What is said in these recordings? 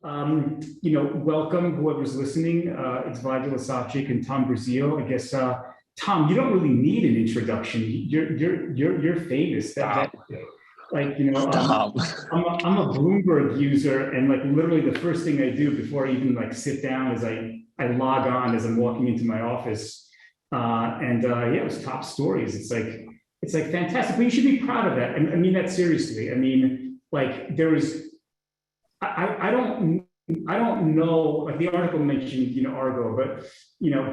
Welcome whoever's listening. It's Vlad Jelisavcic and Tom Braziel. I guess Tom, you don't really need an introduction. You're famous. Stop. I'm a Bloomberg user, and like literally the first thing I do before I even like sit down is I log on as I'm walking into my office, it was top stories. It's like fantastic, but you should be proud of that. And I mean that seriously. I mean, like there is. I don't know, like the article mentioned, Argo, but,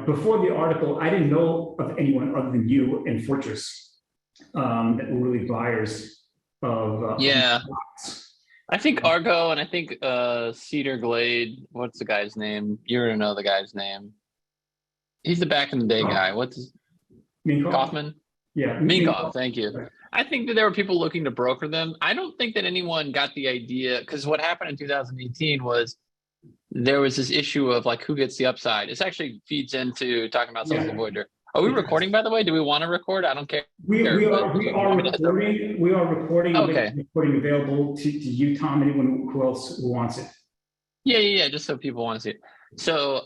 before the article, I didn't know of anyone other than you and Fortress that were really buyers of. Yeah. I think Argo and I think Cedar Glade, what's the guy's name? You're going to know the guy's name. He's the back in the day guy. What's his Minkoff? Kaufman? Yeah. Minkoff, thank you. I think that there were people looking to broker them. I don't think that anyone got the idea, because what happened in 2018 was there was this issue of like who gets the upside. This actually feeds into talking about social voider. Are we recording, by the way? Do we want to record? I don't care. We are recording. We are recording. Okay. Recording available to you, Tom, anyone who else who wants it. Yeah. Just so people want to see it. So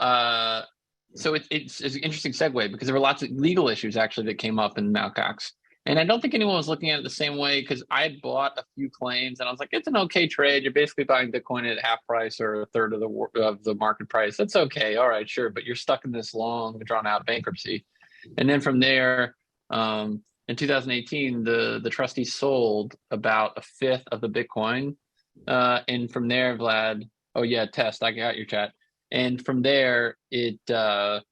it's an interesting segue because there were lots of legal issues actually that came up in Mt. Gox. And I don't think anyone was looking at it the same way because I had bought a few claims and I was like, it's an okay trade. You're basically buying Bitcoin at half price or a third of the market price. That's okay. All right, sure. But you're stuck in this long, drawn out bankruptcy. And then from there, in 2018, the trustees sold about a fifth of the Bitcoin. And from there, Vlad, oh yeah, test, I got your chat. And from there, there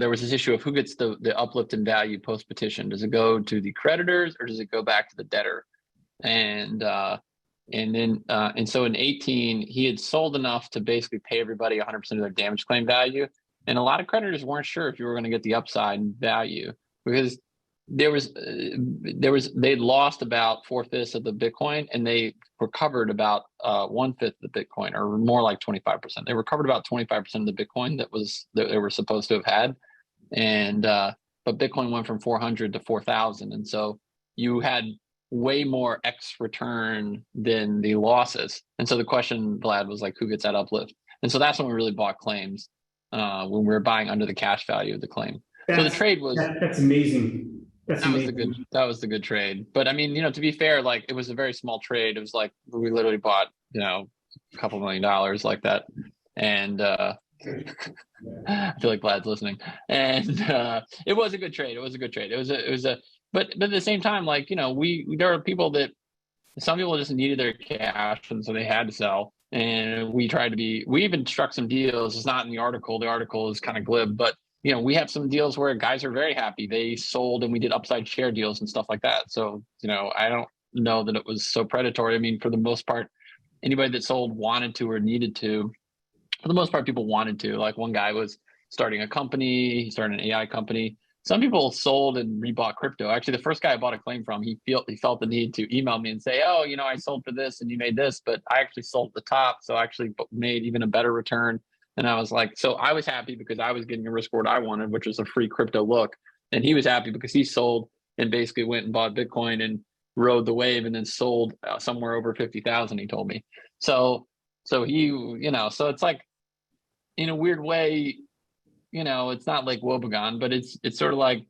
was this issue of who gets the uplift in value post petition. Does it go to the creditors or does it go back to the debtor? And so in 18, he had sold enough to basically pay everybody 100% of their damage claim value. And a lot of creditors weren't sure if you were going to get the upside in value because they'd lost about 4/5 of the Bitcoin and they recovered about 1/5 of the Bitcoin, or more like 25%. They recovered about 25% of the Bitcoin that they were supposed to have had. And but Bitcoin went from 400 to 4,000. And so you had way more X return than the losses. And so the question, Vlad, was like, who gets that uplift? And so that's when we really bought claims, when we were buying under the cash value of the claim. So the trade was that's amazing. That was the good trade. But I mean, to be fair, like it was a very small trade. It was like we literally bought, a couple $1 million like that. And I feel like Vlad's listening. And it was a good trade. But at the same time, like, there are people that some people just needed their cash and so they had to sell. And we even struck some deals. It's not in the article. The article is kind of glib, but we have some deals where guys are very happy. They sold and we did upside share deals and stuff like that. So, I don't know that it was so predatory. I mean, for the most part, anybody that sold wanted to or needed to. For the most part, people wanted to. Like one guy was starting a company. He started an AI company. Some people sold and rebought crypto. Actually, the first guy I bought a claim from, he felt the need to email me and say, oh, I sold for this and you made this, but I actually sold at the top. So I actually made even a better return. And I was like, so I was happy because I was getting a risk reward I wanted, which was a free crypto look. And he was happy because he sold and basically went and bought Bitcoin and rode the wave and then sold somewhere over 50,000, he told me. So he, so it's like, in a weird way, it's not like woebegone, but it's sort of like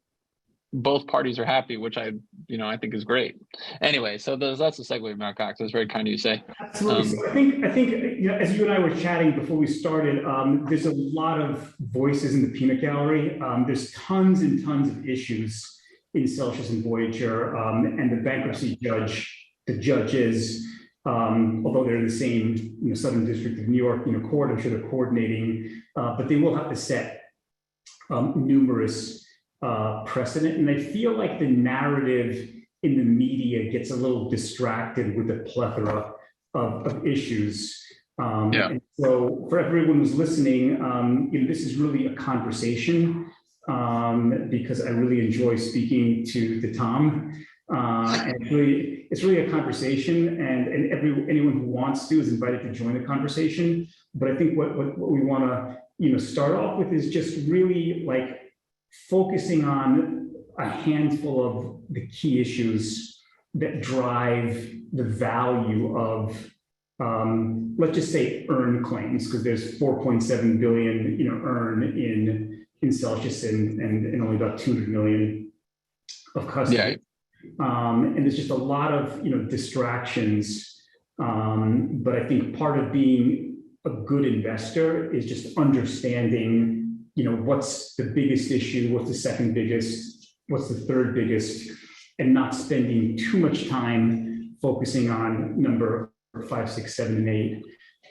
both parties are happy, which I think is great. Anyway, so that's the segue of Mt. Gox. That's very kind of you to say. Absolutely. So I think as you and I were chatting before we started, there's a lot of voices in the peanut gallery. There's tons and tons of issues in Celsius and Voyager, and the bankruptcy judges, although they're in the same Southern District of New York, court, I'm sure they're coordinating, but they will have to set numerous precedent. And I feel like the narrative in the media gets a little distracted with the plethora of issues. And so for everyone who's listening, this is really a conversation because I really enjoy speaking to Tom. And it's really a conversation, and anyone who wants to is invited to join the conversation. But I think what we want to start off with is just really like focusing on a handful of the key issues that drive the value of, let's just say, earned claims, because there's 4.7 billion, earn in Celsius and only about 200 million of custody. Yeah. And there's just a lot of, distractions. But I think part of being a good investor is just understanding, what's the biggest issue, what's the second biggest, what's the third biggest, and not spending too much time focusing on number 5, 6, 7, and 8.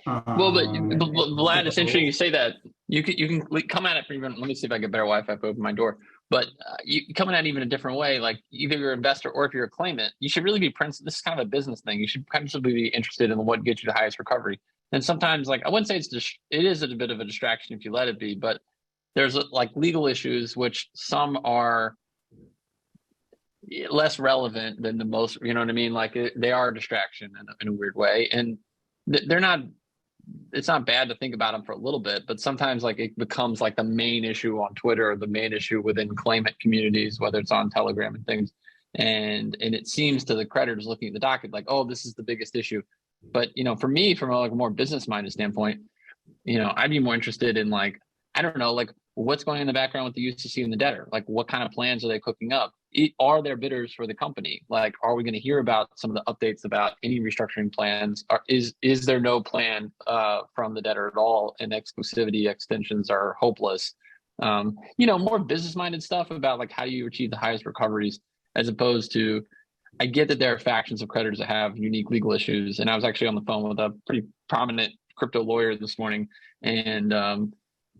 Well, but Vlad, it's interesting you say that. You can come at it from even. Let me see if I get better Wi-Fi if I open my door. But you coming at it even a different way. Like either you're an investor or if you're a claimant, you should really be this is kind of a business thing. You should principally be interested in what gets you the highest recovery. And sometimes, like I wouldn't say it is a bit of a distraction if you let it be, but there's like legal issues which some are less relevant than the most. You know what I mean? Like they are a distraction in a weird way, and they're not. It's not bad to think about them for a little bit, but sometimes like it becomes like the main issue on Twitter or the main issue within claimant communities, whether it's on Telegram and things. And it seems to the creditors looking at the docket like, oh, this is the biggest issue. But, for me, from a more business minded standpoint, I'd be more interested in like, I don't know, like what's going on in the background with the UCC and the debtor? Like what kind of plans are they cooking up? Are there bidders for the company? Like, are we going to hear about some of the updates about any restructuring plans? Is there no plan from the debtor at all, and exclusivity extensions are hopeless? More business-minded stuff about like how do you achieve the highest recoveries, as opposed to, I get that there are factions of creditors that have unique legal issues, and I was actually on the phone with a pretty prominent crypto lawyer this morning, and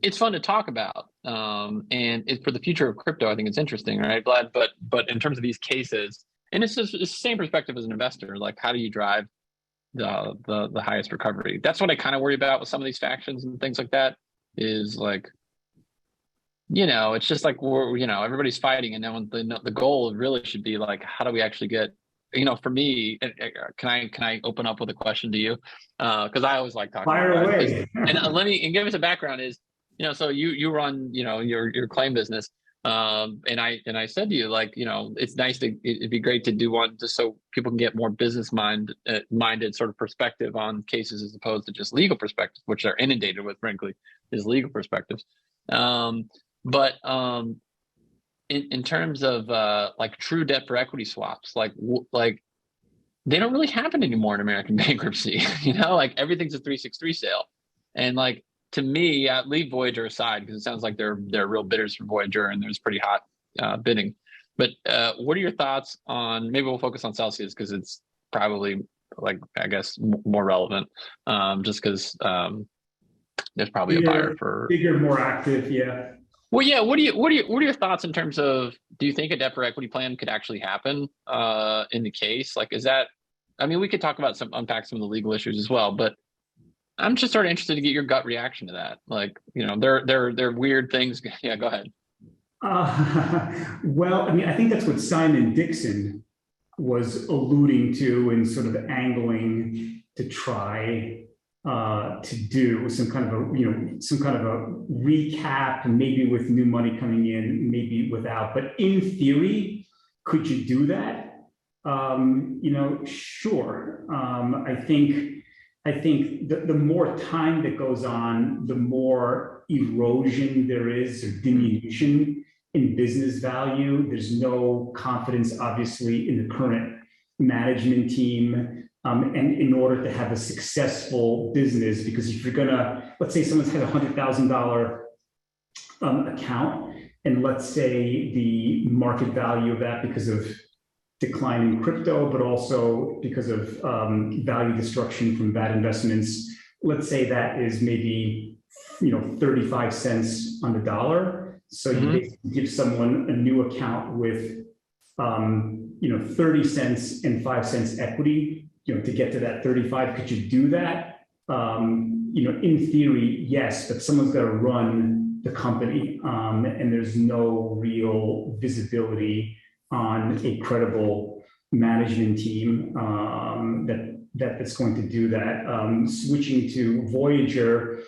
it's fun to talk about, and for the future of crypto, I think it's interesting, right, Vlad? But in terms of these cases, and it's the same perspective as an investor. Like, how do you drive the highest recovery? That's what I kind of worry about with some of these factions and things like that. Is like, it's just like everybody's fighting, and then the goal really should be like, how do we actually get? For me, can I open up with a question to you? Because I always like talking. Fire away. And give us a background. Is so you run, your claim business. And I said to you, like, it's nice it'd be great to do one just so people can get more business minded sort of perspective on cases as opposed to just legal perspectives, which they're inundated with, frankly, is legal perspectives. But in terms of like true debt for equity swaps, like they don't really happen anymore in American bankruptcy. Like everything's a 363 sale, and like, to me, leave Voyager aside because it sounds like they're real bidders for Voyager and there's pretty hot bidding. But what are your thoughts on? Maybe we'll focus on Celsius because it's probably, like, I guess, more relevant. Just because there's probably a buyer for bigger, more active. Yeah. Well, yeah. What are your thoughts in terms of? Do you think a debt for equity plan could actually happen in the case? Like, is that? I mean, we could talk about unpack some of the legal issues as well, but I'm just sort of interested to get your gut reaction to that. Like, they're weird things. Yeah, go ahead. Well, I mean, I think that's what Simon Dixon was alluding to and sort of angling to try to do some kind of a recap, maybe with new money coming in, maybe without. But in theory, could you do that? Sure. I think the more time that goes on, the more erosion there is, or diminution in business value. There's no confidence, obviously, in the current management team. And in order to have a successful business, because if you're gonna, let's say someone's had a $100,000 account, and let's say the market value of that, because of decline in crypto, but also because of value destruction from bad investments, let's say that is maybe 35 cents on the dollar. So you basically give someone a new account with 30 cents and 5 cents equity, to get to that 35. Could you do that? In theory, yes, but someone's got to run the company, and there's no real visibility on a credible management team that's going to do that. Switching to Voyager,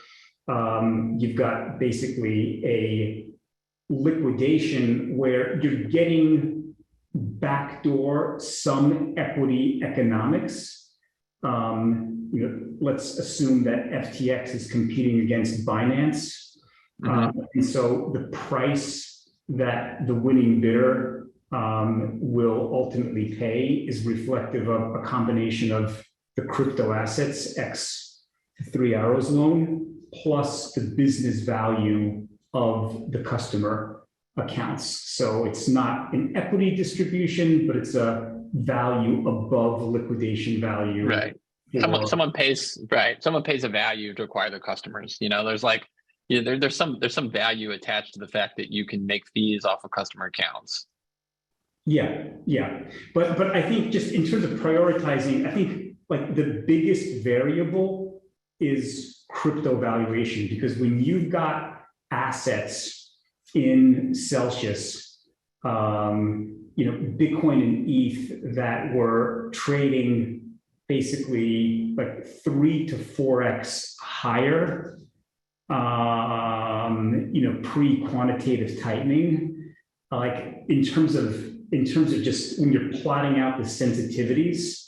you've got basically a liquidation where you're getting backdoor some equity economics. Let's assume that FTX is competing against Binance. And so the price that the winning bidder will ultimately pay is reflective of a combination of the crypto assets, X 3 Arrows loan, plus the business value of the customer accounts. So it's not an equity distribution, but it's a value above liquidation value. Right. Someone pays a value to acquire their customers. There's like, there's some value attached to the fact that you can make fees off of customer accounts. Yeah. But I think just in terms of prioritizing, I think like the biggest variable is crypto valuation, because when you've got assets in Celsius, Bitcoin and ETH that were trading basically like 3 to 4x higher, pre-quantitative tightening, like in terms of just when you're plotting out the sensitivities,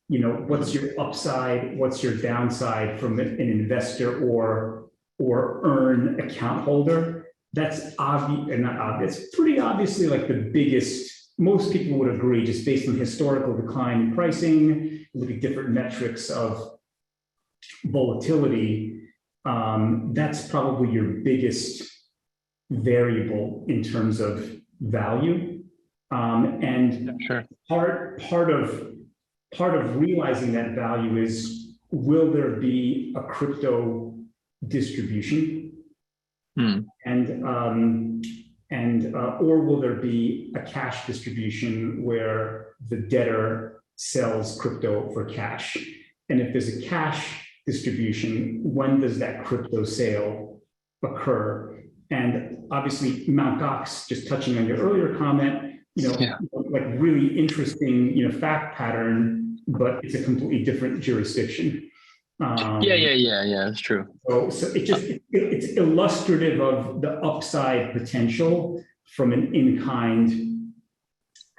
what's your upside, what's your downside from an investor or earn account holder? That's obvious, and not obvious. It's pretty obviously like the biggest. Most people would agree, just based on historical decline in pricing, look at different metrics of volatility. That's probably your biggest variable in terms of value. And sure. part of realizing that value is, will there be a crypto distribution? Or will there be a cash distribution where the debtor sells crypto for cash? And if there's a cash distribution, when does that crypto sale occur? And obviously, Mt. Gox, just touching on your earlier comment, like really interesting, fact pattern, but it's a completely different jurisdiction. It's true. So it's illustrative of the upside potential from an in-kind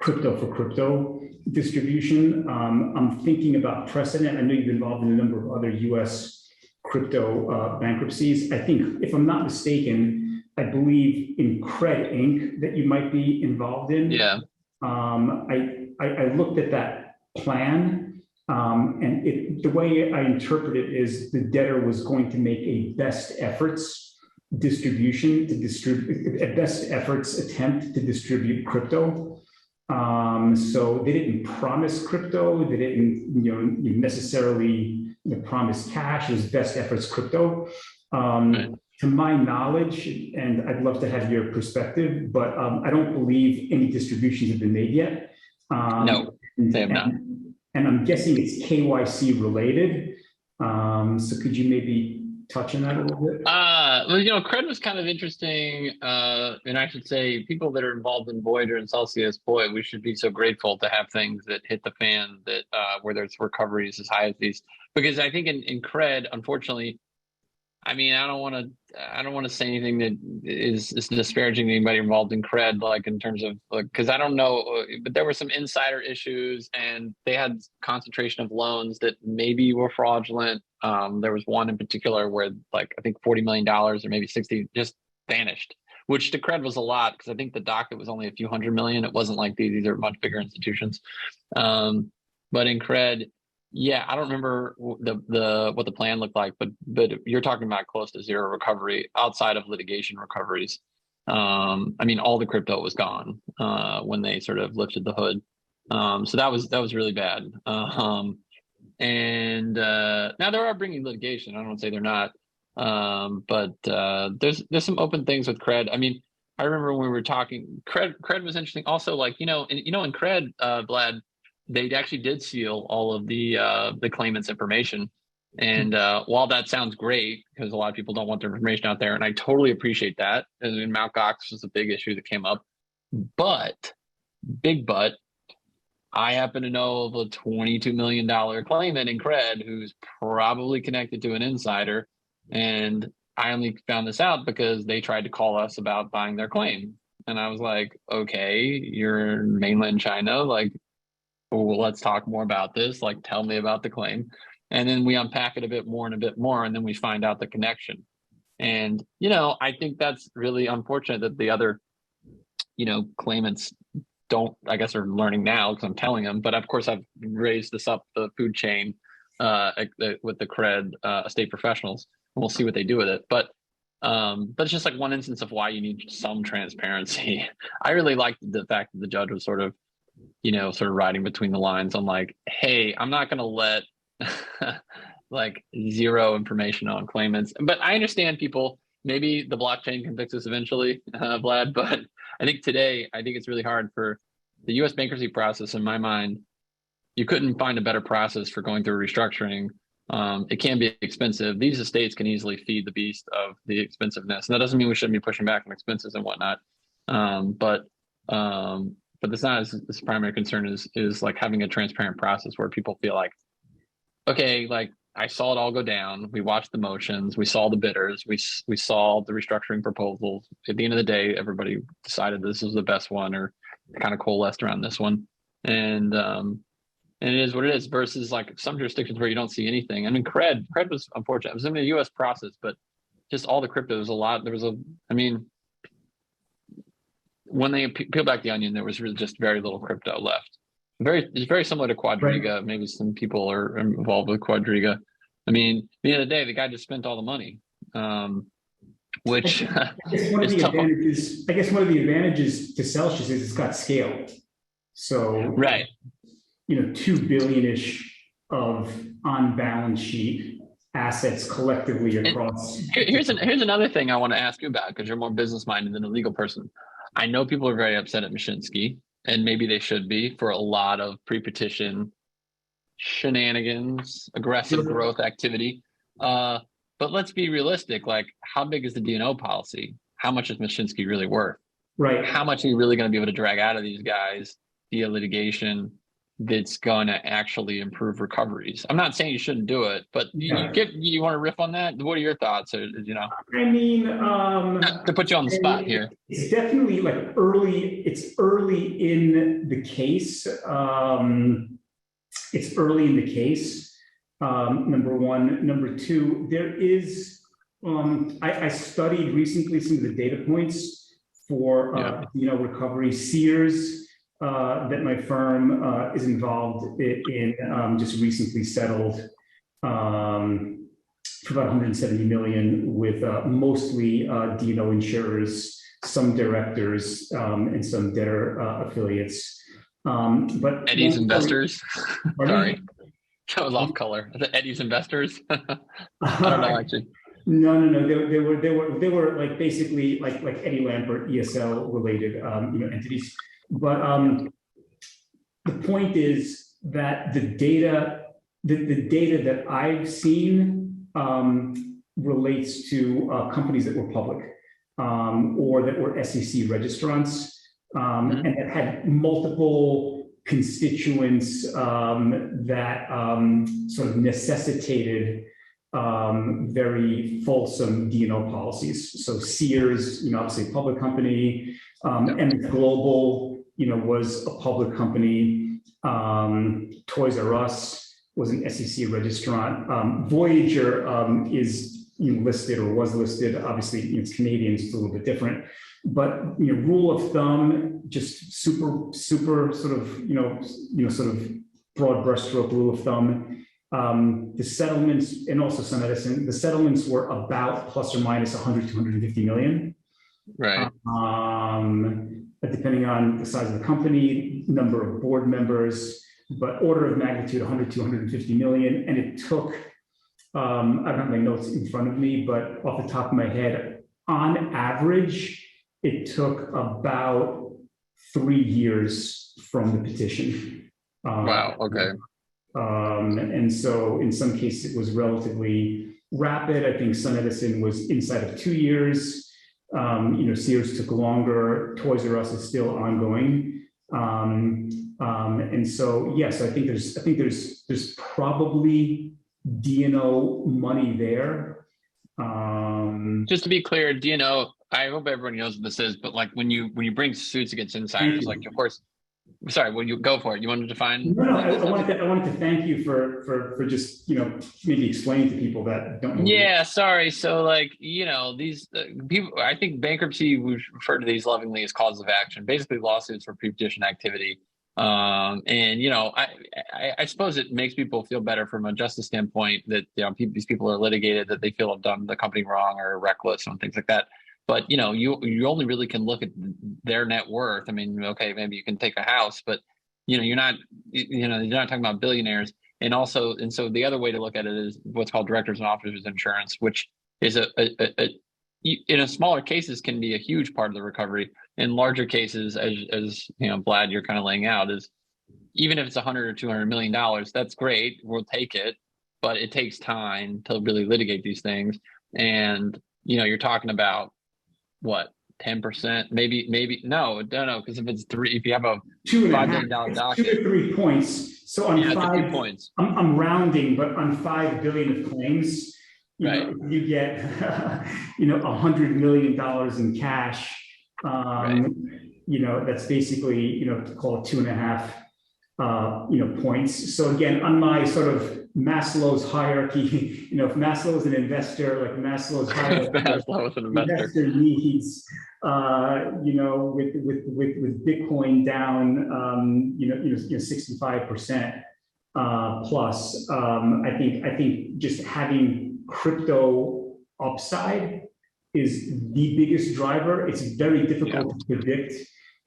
crypto for crypto distribution. I'm thinking about precedent. I know you've been involved in a number of other U.S. crypto bankruptcies. I think, if I'm not mistaken, I believe in Cred Inc. that you might be involved in. Yeah. I looked at that plan. And the way I interpret it is the debtor was going to make a best efforts distribution to distribute a best efforts attempt to distribute crypto. So they didn't promise crypto. They didn't, necessarily promise cash. It was best efforts crypto. Right. To my knowledge, and I'd love to have your perspective, but I don't believe any distributions have been made yet. No, they have not. And I'm guessing it's KYC related. So could you maybe touch on that a little bit? Cred was kind of interesting. And I should say, people that are involved in Voyager and Celsius, boy, we should be so grateful to have things that hit the fan that where there's recoveries as high as these. Because I think in Cred, unfortunately, I mean, I don't want to say anything that is disparaging to anybody involved in Cred, like in terms of, because I don't know, but there were some insider issues, and they had concentration of loans that maybe were fraudulent. There was one in particular where, like, I think $40 million or maybe 60 just vanished, which to Cred was a lot, because I think the docket was only a few $100 million. It wasn't like these are much bigger institutions. But in Cred, yeah, I don't remember what the plan looked like, but you're talking about close to zero recovery outside of litigation recoveries. I mean, all the crypto was gone when they sort of lifted the hood. So that was really bad. And now they are bringing litigation. I don't want to say they're not, but there's some open things with Cred. I mean, I remember when we were talking, Cred was interesting. Also, like in Cred, Vlad, they actually did seal all of the claimant's information. And while that sounds great, because a lot of people don't want their information out there, and I totally appreciate that. And in Mt. Gox was a big issue that came up. But, I happen to know of a $22 million claimant in Cred who's probably connected to an insider. And I only found this out because they tried to call us about buying their claim. And I was like, okay, you're in mainland China. Like, well, let's talk more about this. Like, tell me about the claim. And then we unpack it a bit more and a bit more. And then we find out the connection. And, I think that's really unfortunate that the other, claimants don't, I guess, are learning now because I'm telling them. But of course, I've raised this up the food chain with the cred estate professionals, and we'll see what they do with it. But it's just like one instance of why you need some transparency. I really liked the fact that the judge was sort of riding between the lines on like, hey, I'm not going to let like zero information on claimants. But I understand people, maybe the blockchain can fix this eventually, Vlad, but I think it's really hard for the US bankruptcy process. In my mind, you couldn't find a better process for going through restructuring. It can be expensive. These estates can easily feed the beast of the expensiveness. And that doesn't mean we shouldn't be pushing back on expenses and whatnot. But that's not as primary concern is like having a transparent process where people feel like, okay, like I saw it all go down. We watched the motions. We saw the bidders. We saw the restructuring proposals. At the end of the day, everybody decided this was the best one, or kind of coalesced around this one. And it is what it is. Versus like some jurisdictions where you don't see anything. I mean, cred was unfortunate. It was in the U.S. process, but just all the crypto. There's a lot. When they peel back the onion, there was really just very little crypto left. It's very similar to Quadriga. Right. Maybe some people are involved with Quadriga. I mean, at the end of the day, the guy just spent all the money, which I guess one of the advantages to Celsius is it's got scale. So, right, 2 billion-ish of on balance sheet assets collectively across. Here's another thing I want to ask you about, because you're more business minded than a legal person. I know people are very upset at Mashinsky, and maybe they should be, for a lot of pre-petition shenanigans, aggressive growth activity. But let's be realistic. Like, how big is the D&O policy? How much is Mashinsky really worth? Right. How much are you really going to be able to drag out of these guys via litigation that's going to actually improve recoveries? I'm not saying you shouldn't do it, but you want to riff on that? What are your thoughts? I mean, not to put you on the spot here. It's definitely like early. It's early in the case. Number one. Number two, there is. I studied recently some of the data points for recovery. Sears, that my firm is involved in, just recently settled for about 170 million with mostly D&O insurers, some directors, and some debtor affiliates. But Eddie's investors. Sorry, that was off color. The Eddie's investors. I don't know actually. No. They were like basically like Eddie Lampert ESL related entities. But the point is that the data that I've seen relates to companies that were public or that were SEC registrants and that had multiple constituents that sort of necessitated very fulsome D&O policies. So Sears, obviously a public company, and Global, was a public company. Toys R Us was an SEC registrant. Voyager is listed or was listed. Obviously, it's Canadian, so it's a little bit different. But rule of thumb, just super sort of sort of broad brushstroke rule of thumb. The settlements, and also Sun Edison, the settlements were about plus or minus 100 to 150 million. Right. Depending on the size of the company, number of board members, but order of magnitude 100 to 150 million. And it took, I don't have my notes in front of me, but off the top of my head, on average, it took about 3 years from the petition. Wow, okay. And so in some cases, it was relatively rapid. I think Sun Edison was inside of 2 years. Sears took longer. Toys R Us is still ongoing. And so, yes, I think there's probably D&O money there. Just to be clear, D&O, I hope everybody knows what this is, but like when you bring suits against Thank insiders, you. like of course, sorry, when you go for it, you want to define? No, I wanted to thank you for just, maybe explaining to people that don't know. Yeah, sorry. So like, these people, I think bankruptcy, we refer to these lovingly as causes of action, basically lawsuits for pre-petition activity. And I suppose it makes people feel better from a justice standpoint that these people are litigated, that they feel have done the company wrong or reckless and things like that. But you only really can look at their net worth. I mean, okay, maybe you can take a house, but you're not talking about billionaires. And so the other way to look at it is what's called directors and officers insurance, which is in a smaller cases can be a huge part of the recovery. In larger cases, as Vlad, you're kind of laying out, is even if it's $100 or $200 million, that's great. We'll take it, but it takes time to really litigate these things. And you're talking about what, 10%, maybe no, because if you have a $5 million docket, 2 to 3 points. So on 5 points, I'm rounding, but on 5 billion of claims, you get $100 million in cash. That's basically call it 2.5 points. So again, on my sort of Maslow's hierarchy, if Maslow is an investor, like Maslow's hierarchy, Maslow is an investor needs, with Bitcoin down, 65% plus. I think just having crypto upside is the biggest driver. It's very difficult to predict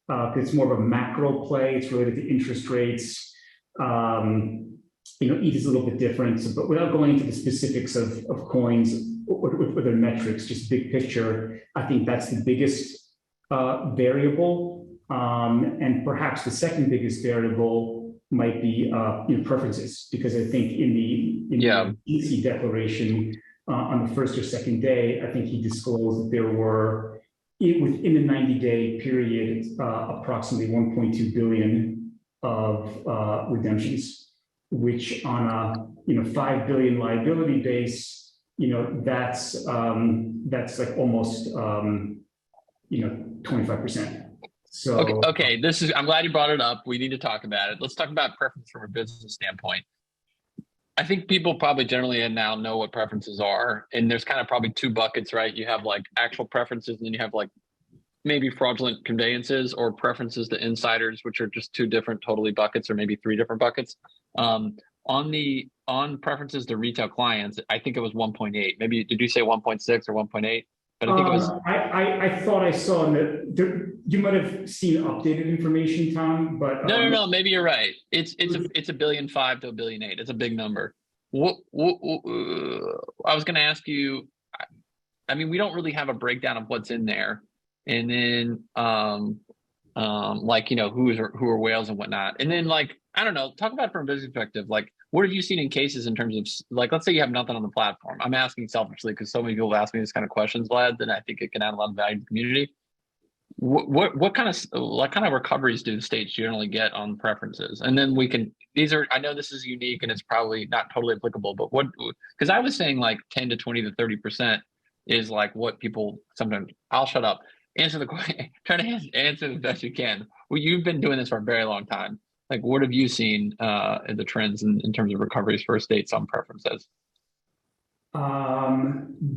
because it's more of a macro play. It's related to interest rates. ETH is a little bit different, but without going into the specifics of coins or their metrics, just big picture, I think that's the biggest variable. And perhaps the second biggest variable might be preferences, because I think in the EC declaration on the first or second day, I think he disclosed that there were, within the 90-day period, approximately 1.2 billion of redemptions, which on a 5 billion liability base, that's like almost 25%. So okay, I'm glad you brought it up. We need to talk about it. Let's talk about preference from a business standpoint. I think people probably generally now know what preferences are, and there's kind of probably 2 buckets, right? You have like actual preferences, and then you have like maybe fraudulent conveyances or preferences to insiders, which are just 2 different totally buckets, or maybe 3 different buckets. On preferences to retail clients, I think it was 1.8. Maybe did you say 1.6 or 1.8? But I think it was. I thought I saw that you might have seen updated information, Tom. But no. Maybe you're right. It's $1.5 billion to $1.8 billion. It's a big number. What I was going to ask you. I mean, we don't really have a breakdown of what's in there, and then like who are whales and whatnot, and then like I don't know. Talk about it from a business perspective. Like, what have you seen in cases in terms of, like, let's say you have nothing on the platform. I'm asking selfishly because so many people have asked me this kind of questions, Vlad, and I think it can add a lot of value to the community. What kind of recoveries do the states generally get on preferences? And then I know this is unique and it's probably not totally applicable, but because I was saying like 10 to 20 to 30% is like what people sometimes. I'll shut up. Answer the question. Try to answer the best you can. Well, you've been doing this for a very long time. Like, what have you seen in the trends in terms of recoveries for states on preferences?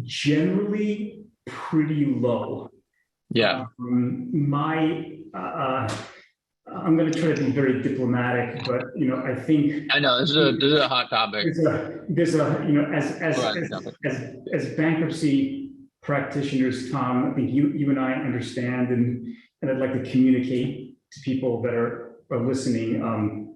Generally, pretty low. Yeah. I'm going to try to be very diplomatic, but I think I know this is a hot topic. There's as bankruptcy practitioners, Tom, I think you and I understand, and I'd like to communicate to people that are listening.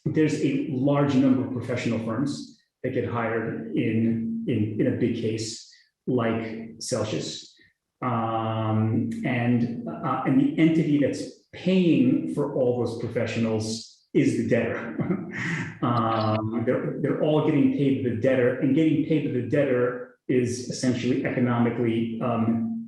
There's a large number of professional firms that get hired in a big case like Celsius, and the entity that's paying for all those professionals is the debtor. They're all getting paid to the debtor, and getting paid to the debtor is essentially economically,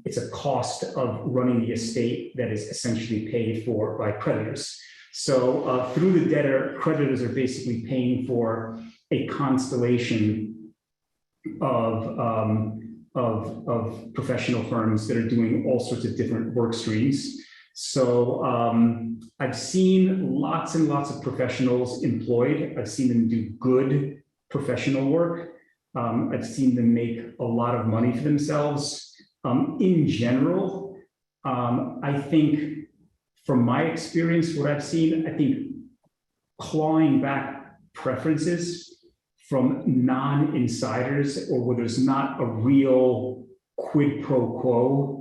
it's a cost of running the estate that is essentially paid for by creditors. So through the debtor, creditors are basically paying for a constellation of of professional firms that are doing all sorts of different work streams. So I've seen lots and lots of professionals employed. I've seen them do good professional work. I've seen them make a lot of money for themselves. In general, I think from my experience, what I've seen, I think clawing back preferences from non-insiders or where there's not a real quid pro quo,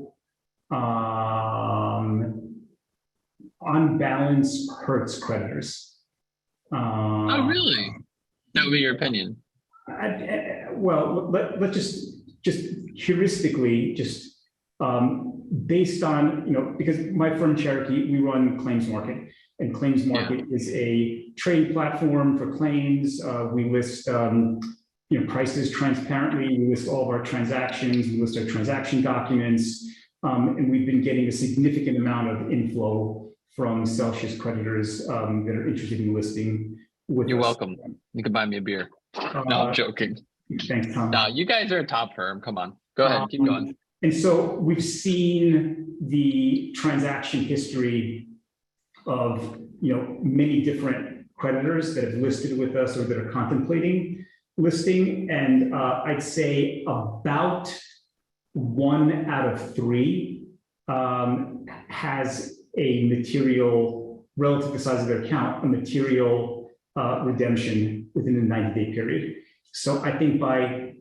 on balance hurts creditors. Oh, really? That would be your opinion. Well, let's just heuristically, based on, because my firm Cherokee, we run Claims Market, and Claims Market is a trading platform for claims. We list prices transparently. We list all of our transactions. We list our transaction documents, and we've been getting a significant amount of inflow from Celsius creditors that are interested in listing with You're us. welcome. You can buy me a beer. No, I'm joking. Thanks, Tom. No, you guys are a top firm. Come on. Go ahead. Keep going. And so we've seen the transaction history of many different creditors that have listed with us or that are contemplating listing. And I'd say about 1 out of 3 has a material, relative to the size of their account, a material redemption within the 90-day period. So I think by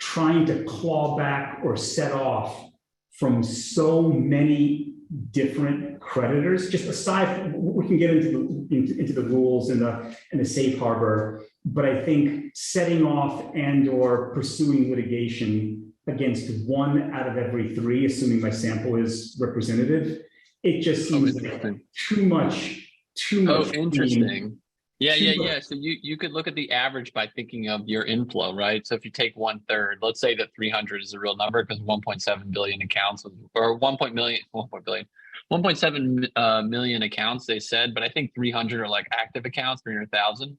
trying to claw back or set off from so many different creditors, just aside, we can get into the rules and the safe harbor, but I think setting off and or pursuing litigation against 1 out of every 3, assuming my sample is representative, it just seems like too much. Oh, interesting. Yeah. So you could look at the average by thinking of your inflow, right? So if you take 1/3, let's say that 300 is a real number because 1.7 billion accounts, or 1.7 million accounts, they said, but I think 300 are like active accounts, 300,000.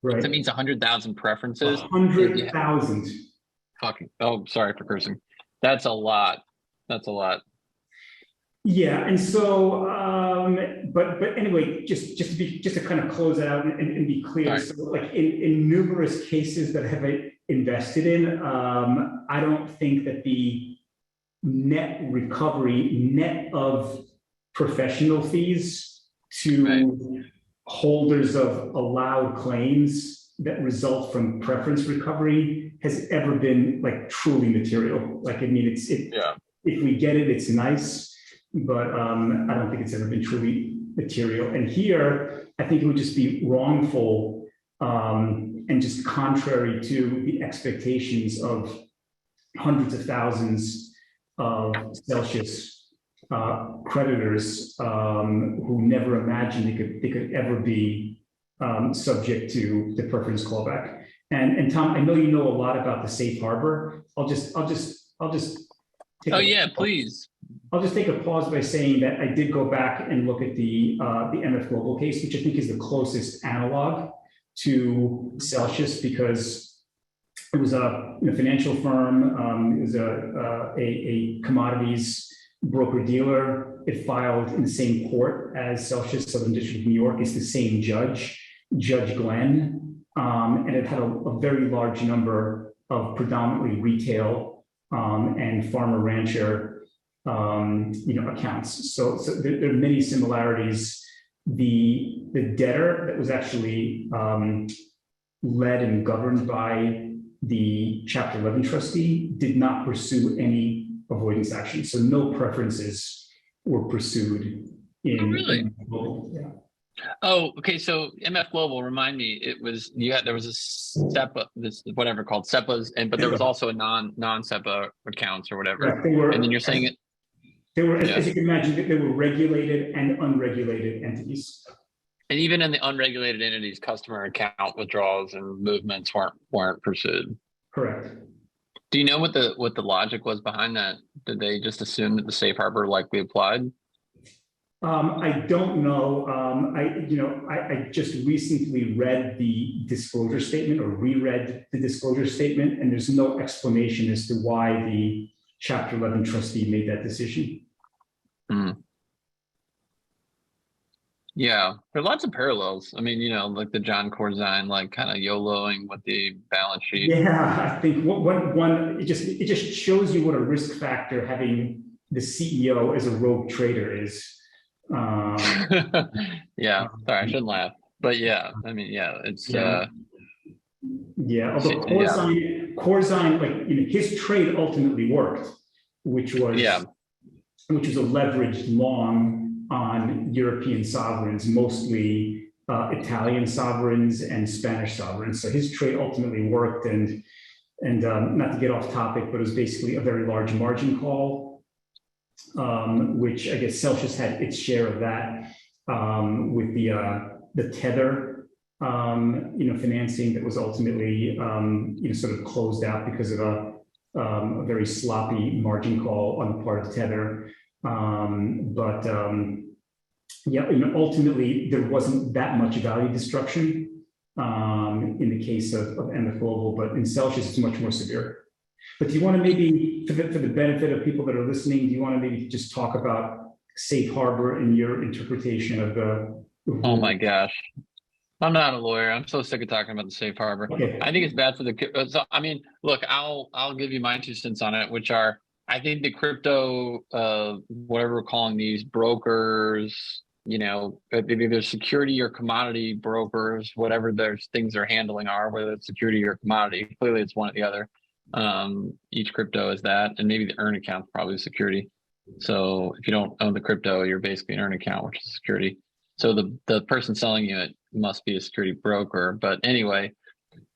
Right. That means 100,000 preferences. 100,000. Fucking, oh, sorry for cursing. That's a lot. Yeah, and so, but anyway, just to kind of close out and be clear, right. So like in numerous cases that I have invested in, I don't think that the net recovery, net of professional fees to holders of allowed claims that result from preference recovery has ever been like truly material. Like, I mean, if we get it, it's nice. But I don't think it's ever been truly material. And here, I think it would just be wrongful and just contrary to the expectations of hundreds of thousands of Celsius creditors who never imagined they could ever be subject to the preference clawback. And Tom, I know you know a lot about the safe harbor. I'll just. Please. I'll just take a pause by saying that I did go back and look at the MF Global case, which I think is the closest analog to Celsius, because it was a financial firm. It was a commodities broker dealer. It filed in the same court as Celsius, Southern District of New York. It's the same judge, Judge Glenn, and it had a very large number of predominantly retail and farmer rancher accounts. So there are many similarities. The debtor that was actually led and governed by the Chapter 11 trustee did not pursue any avoidance action. So no preferences were pursued in. Oh, really? In Global. Yeah. Oh, okay. So MF Global, remind me, there was a SEPA, this whatever called SEPAs, but there was also a non-SEPA accounts or whatever. Yeah, and then you're saying it. They were, as you can imagine, they were regulated and unregulated entities. And even in the unregulated entities, customer account withdrawals and movements weren't pursued. Correct. Do you know what the logic was behind that? Did they just assume that the safe harbor likely applied? I don't know. I just recently read the disclosure statement or reread the disclosure statement, and there's no explanation as to why the Chapter 11 trustee made that decision. Mm. Yeah, there are lots of parallels. I mean, like the John Corzine, like kind of YOLOing with the balance sheet. Yeah, I think it just shows you what a risk factor having the CEO as a rogue trader is. Yeah, sorry, I shouldn't laugh, but yeah, I mean, yeah, it's Yeah. Although yeah, Corzine, like his trade ultimately worked, which was yeah, a leveraged long on European sovereigns, mostly Italian sovereigns and Spanish sovereigns. So his trade ultimately worked, and not to get off topic, but it was basically a very large margin call, which I guess Celsius had its share of that with the tether, financing that was ultimately sort of closed out because of a very sloppy margin call on the part of Tether. Ultimately there wasn't that much value destruction in the case of MF Global, but in Celsius it's much more severe. But do you want to maybe, for the benefit of people that are listening, do you want to maybe just talk about safe harbor and your interpretation of the Oh my gosh. I'm not a lawyer. I'm so sick of talking about the safe harbor. Okay. I think it's bad for the. So, I mean, look, I'll give you my 2 cents on it, which are I think the crypto, whatever we're calling these brokers, maybe there's security or commodity brokers, whatever their things they're handling are, whether it's security or commodity. Clearly, it's one or the other. Each crypto is that, and maybe the earn account is probably security. So if you don't own the crypto, you're basically an earn account, which is security. So the person selling you it must be a security broker. But anyway,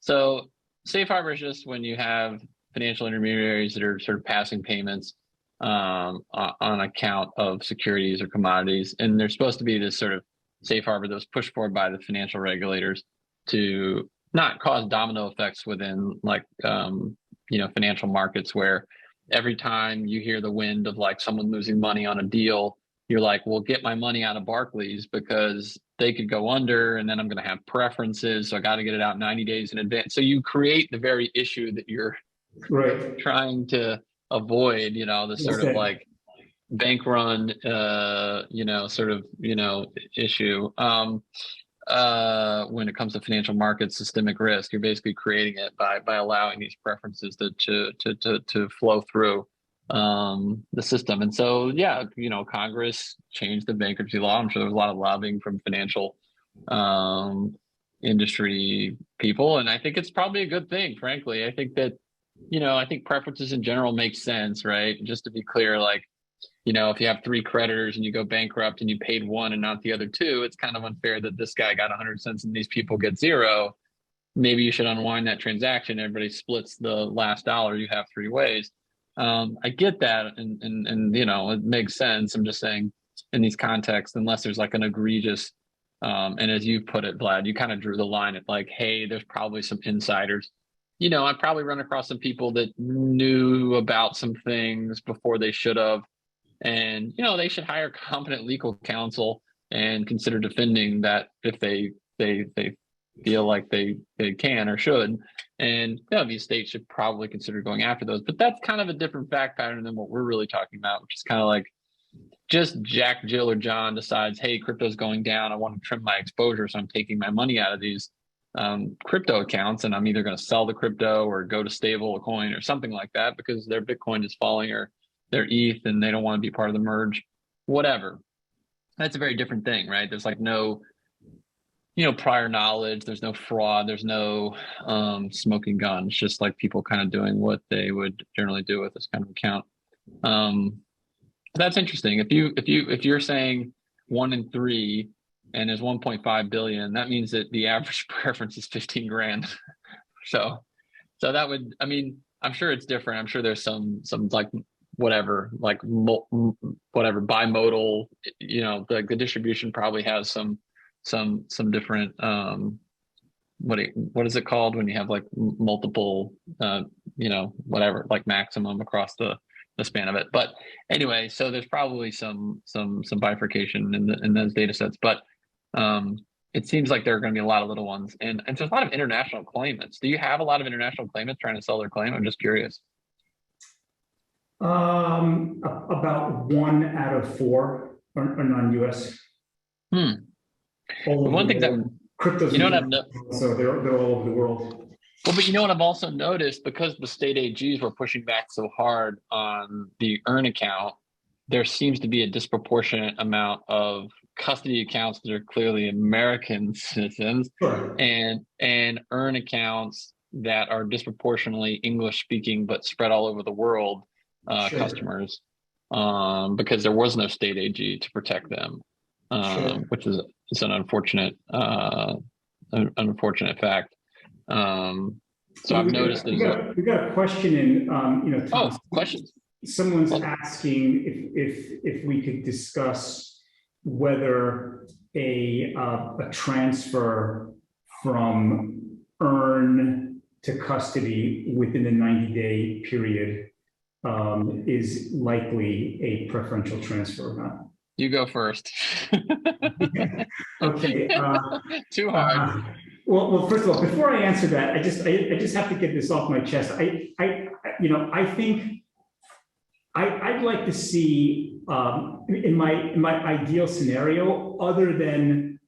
so safe harbor is just when you have financial intermediaries that are sort of passing payments on account of securities or commodities, and there's supposed to be this sort of safe harbor that was pushed forward by the financial regulators to not cause domino effects within financial markets, where every time you hear the wind of like someone losing money on a deal, you're like, well, get my money out of Barclays because they could go under and then I'm going to have preferences. So I got to get it out 90 days in advance. So you create the very issue that you're trying to avoid, the sort of like bank run, issue. When it comes to financial markets, systemic risk, you're basically creating it by allowing these preferences to flow through the system. And so, Congress changed the bankruptcy law. I'm sure there was a lot of lobbying from financial industry people, and I think it's probably a good thing, frankly. I think that, I think preferences in general make sense, right? Just to be clear, like, if you have 3 creditors and you go bankrupt and you paid one and not the other 2, it's kind of unfair that this guy got 100 cents and these people get 0. Maybe you should unwind that transaction. Everybody splits the last dollar. You have 3 ways. I get that, and it makes sense. I'm just saying, in these contexts, unless there's like an egregious, and as you put it, Vlad, you kind of drew the line at like, hey, there's probably some insiders. I've probably run across some people that knew about some things before they should have. And, they should hire competent legal counsel and consider defending that if they feel like they can or should. And, these states should probably consider going after those. But that's kind of a different fact pattern than what we're really talking about, which is kind of like just Jack, Jill, or John decides, hey, crypto's going down. I want to trim my exposure, so I'm taking my money out of these crypto accounts, and I'm either going to sell the crypto or go to stable coin or something like that because their Bitcoin is falling or their ETH and they don't want to be part of the merge, whatever. That's a very different thing, right? There's like no, prior knowledge. There's no fraud. There's no smoking gun. It's just like people kind of doing what they would generally do with this kind of account. That's interesting. If you're saying 1 in 3 and there's 1.5 billion, that means that the average preference is 15 grand. So that would, I mean, I'm sure it's different. I'm sure there's some like whatever, like whatever bimodal, the distribution probably has some different, what is it called when you have like multiple, whatever, like maximum across the the span of it. But anyway, so there's probably some bifurcation in those data sets, but it seems like there are going to be a lot of little ones, and there's a lot of international claimants. Do you have a lot of international claimants trying to sell their claim? I'm just curious. About 1 out of 4 are non-US. The one thing that crypto's, you know what so they're all over the world. Well, but you know what I've also noticed, because the state AGs were pushing back so hard on the earn account, there seems to be a disproportionate amount of custody accounts that are clearly American citizens, Sure. and earn accounts that are disproportionately English speaking but spread all over the world Sure. customers, because there was no state AG to protect them, Sure. which is an unfortunate fact. So I've noticed we got a question in, Tom, questions. Someone's asking if we could discuss whether a transfer from earn to custody within the 90-day period is likely a preferential transfer or not. You go first. Okay. Too hard. Well, first of all, before I answer that, I just have to get this off my chest. I think I'd like to see in my ideal scenario, other than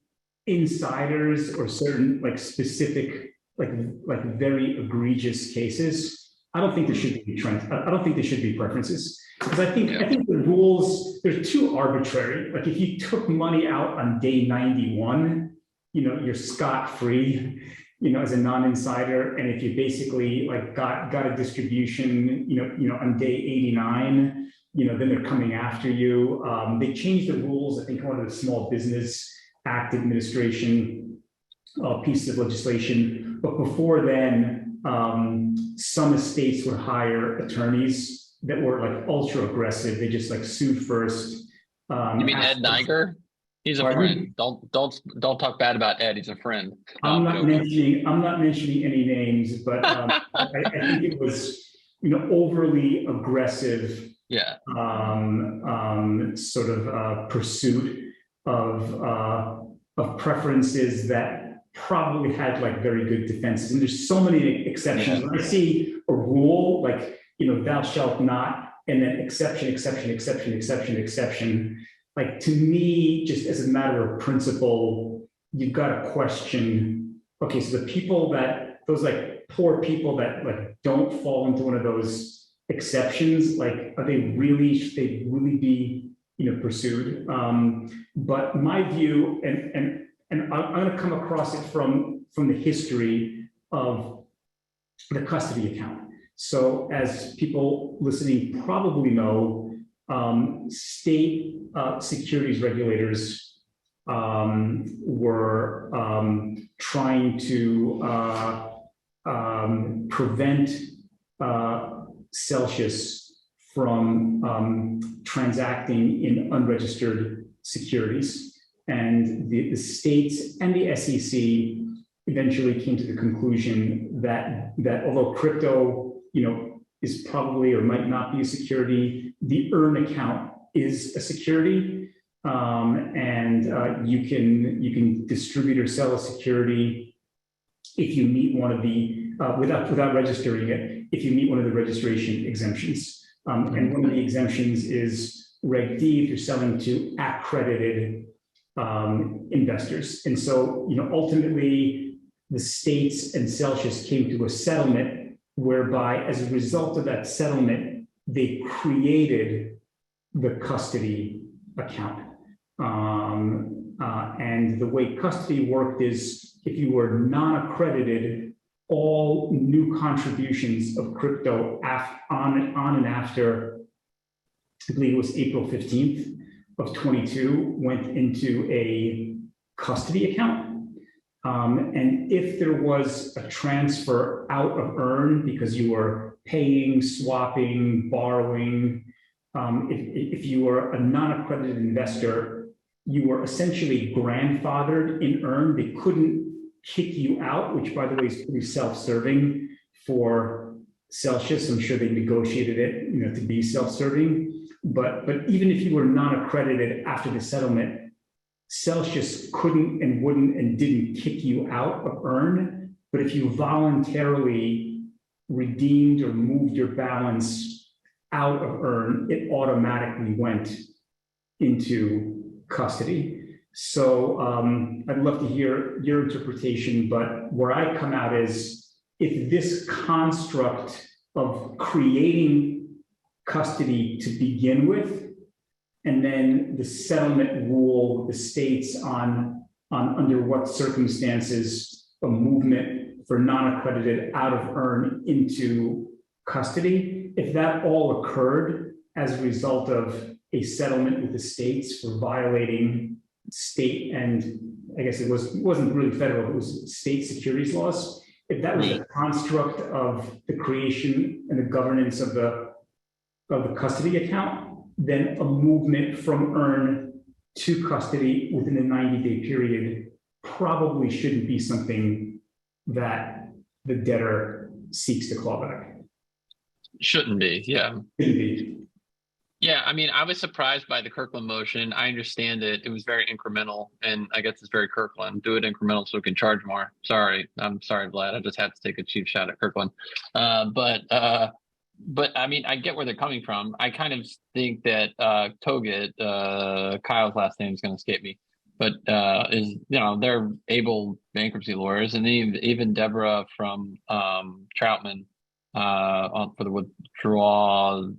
insiders or certain specific very egregious cases, I don't think there should be trends. I don't think there should be preferences, because I think the rules, they're too arbitrary. Like if you took money out on day 91, you're scot-free, as a non-insider. And if you basically got a distribution, on day 89, then they're coming after you. They changed the rules, I think, under the Small Business Act administration pieces of legislation. But before then, some estates would hire attorneys that were ultra aggressive. They just sued first. You mean Ed Niger? He's a friend. Don't talk bad about Ed. He's a friend. No, I'm not mentioning any names, but I think it was overly aggressive. Yeah. Sort of pursuit of preferences that probably had very good defenses, and there's so many exceptions. Yeah. When I see a rule thou shalt not, and then exception. To me, just as a matter of principle, you've got to question, okay, so the people those poor people that don't fall into one of those exceptions, should they really be, pursued? But my view, and I'm going to come across it from the history of the custody account. So as people listening probably know, state securities regulators were trying to prevent Celsius from transacting in unregistered securities. And the states and the SEC eventually came to the conclusion that although crypto is probably or might not be a security, the earn account is a security, and you can distribute or sell a security if you meet one of the without registering it, if you meet one of the registration exemptions. And one of the exemptions is Reg D if you're selling to accredited investors. And so ultimately the states and Celsius came to a settlement whereby, as a result of that settlement, they created the custody account. And the way custody worked is, if you were non-accredited, all new contributions of crypto on and after, I believe it was April 15th of 22, went into a custody account. And if there was a transfer out of earn because you were paying, swapping, borrowing, if you were a non-accredited investor, you were essentially grandfathered in earn. They couldn't kick you out, which, by the way, is pretty self-serving for Celsius. I'm sure they negotiated it, to be self-serving. But even if you were non-accredited after the settlement, Celsius couldn't and wouldn't and didn't kick you out of EARN. But if you voluntarily redeemed or moved your balance out of EARN, it automatically went into custody. So I'd love to hear your interpretation, but where I come out is if this construct of creating custody to begin with, and then the settlement rule with the states on under what circumstances a movement for non-accredited out of EARN into custody, if that all occurred as a result of a settlement with the states for violating state, and I guess it wasn't really federal, it was state securities laws. If that was a construct of the creation and the governance of the custody account, then a movement from EARN to custody within a 90-day period probably shouldn't be something that the debtor seeks to claw back. Shouldn't be, yeah. Shouldn't be. Yeah, I mean, I was surprised by the Kirkland motion. I understand it. It was very incremental, and I guess it's very Kirkland. Do it incremental so we can charge more. Sorry. I'm sorry, Vlad. I just had to take a cheap shot at Kirkland. But I mean, I get where they're coming from. I kind of think that Togut, Kyle's last name is going to escape me, but they're able bankruptcy lawyers, and even Deborah from Troutman for the withdrawal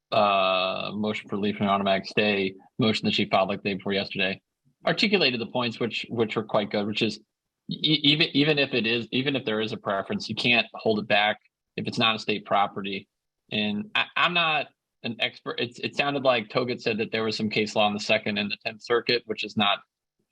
motion for relief and automatic stay motion that she filed like the day before yesterday articulated the points which were quite good, which is even if there is a preference, you can't hold it back if it's not a state property. And I'm not an expert. It sounded like Togut said that there was some case law in the Second and the 10th Circuit, which is not,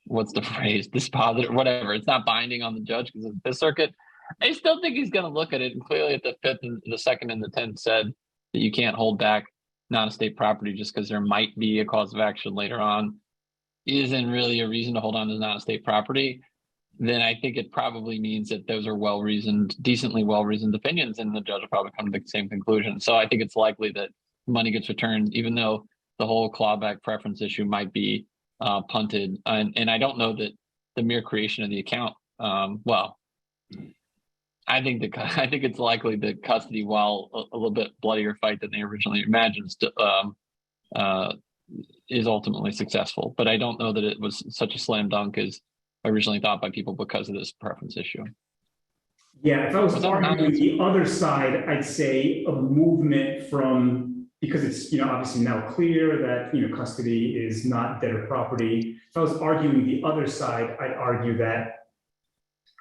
what's the phrase, dispositive, whatever. It's not binding on the judge because of the Fifth Circuit. I still think he's going to look at it, and clearly at the Fifth and the Second and the 10th said that you can't hold back non-state property just because there might be a cause of action later on isn't really a reason to hold on to non-state property. Then I think it probably means that those are well-reasoned, decently well-reasoned opinions, and the judge will probably come to the same conclusion. So I think it's likely that money gets returned, even though the whole clawback preference issue might be punted. And I don't know that the mere creation of the account, I think it's likely that custody, while a little bit bloodier fight than they originally imagined, is ultimately successful. But I don't know that it was such a slam dunk as originally thought by people because of this preference issue. Yeah, if I was arguing the other side, I'd say a movement from, because it's obviously now clear that custody is not debtor property. If I was arguing the other side, I'd argue that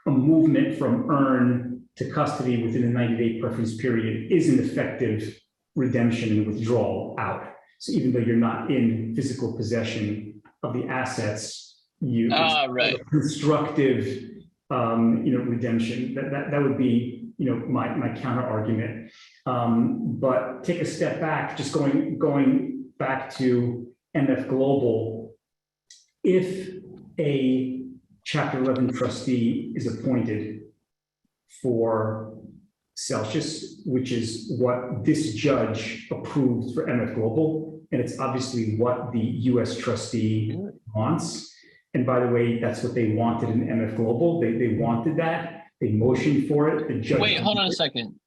a movement from EARN to custody within a 90-day preference period is an effective redemption and withdrawal out. So even though you're not in physical possession of the assets, right. Constructive, redemption. That would be, my counter argument. But take a step back, just going back to MF Global. If a Chapter 11 trustee is appointed for Celsius, which is what this judge approved for MF Global, and it's obviously what the U.S. trustee wants. And by the way, that's what they wanted in MF Global. They wanted that. They motioned for it. The judge. Wait, hold on a second.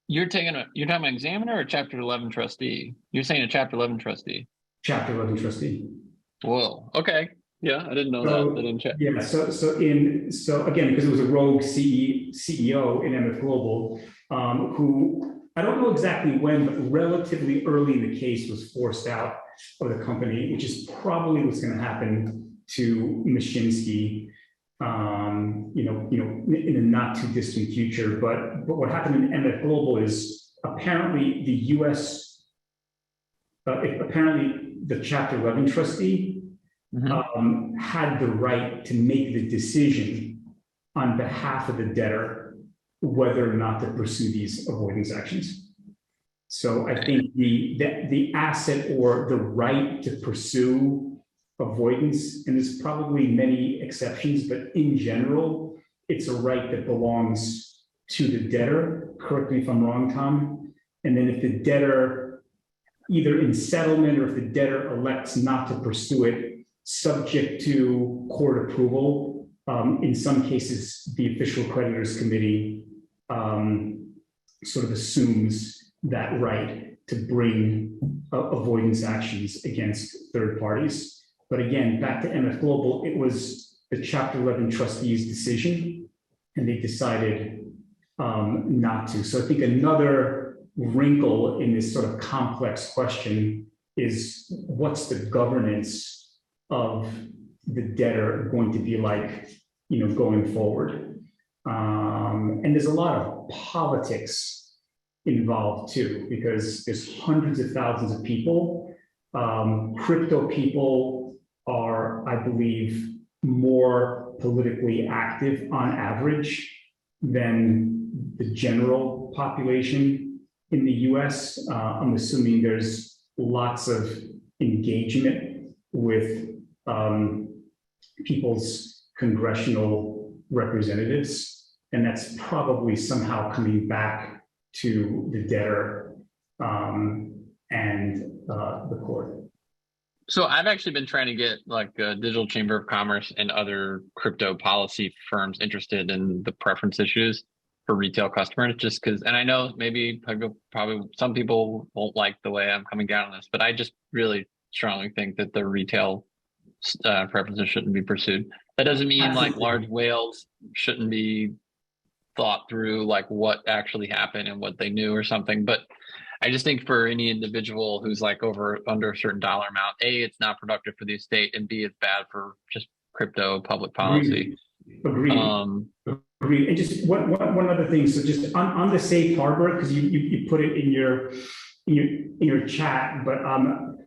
You're talking about examiner or Chapter 11 trustee? You're saying a Chapter 11 trustee. Chapter 11 trustee. Whoa. Okay. Yeah, I didn't know that. I didn't check. Yeah. So again, because it was a rogue CEO in MF Global, who I don't know exactly when, but relatively early in the case was forced out of the company, which is probably what's going to happen to Mashinsky, in a not too distant future. But what happened in MF Global is apparently the U.S. Apparently the Chapter 11 trustee had the right to make the decision on behalf of the debtor whether or not to pursue these avoidance actions. So I think the asset or the right to pursue avoidance, and there's probably many exceptions, but in general, it's a right that belongs to the debtor. correct me if I'm wrong, Tom. And then if the debtor, either in settlement or if the debtor elects not to pursue it, subject to court approval, in some cases, the official creditors committee sort of assumes that right to bring avoidance actions against third parties. But again, back to MF Global, it was the Chapter 11 trustees' decision, and they decided not to. So I think another wrinkle in this sort of complex question is what's the governance of the debtor going to be like, going forward? And there's a lot of politics involved too, because there's hundreds of thousands of people. Crypto people are, I believe, more politically active on average than the general population in the US. I'm assuming there's lots of engagement with people's congressional representatives, and that's probably somehow coming back to the debtor and the court. So I've actually been trying to get like the Digital Chamber of Commerce and other crypto policy firms interested in the preference issues for retail customers, just because, and I know maybe probably some people won't like the way I'm coming down on this, but I just really strongly think that the retail preferences shouldn't be pursued. That doesn't mean like large whales shouldn't be thought through, like what actually happened and what they knew or something. But I just think for any individual who's like under a certain dollar amount, A, it's not productive for the estate, and B, it's bad for just crypto public policy. Agreed. Agreed. And just one other thing. So just on the safe harbor, because you put it in your chat, but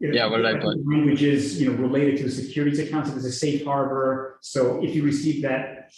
yeah, what did I put? Language is related to a securities account. So there's a safe harbor. So if you receive that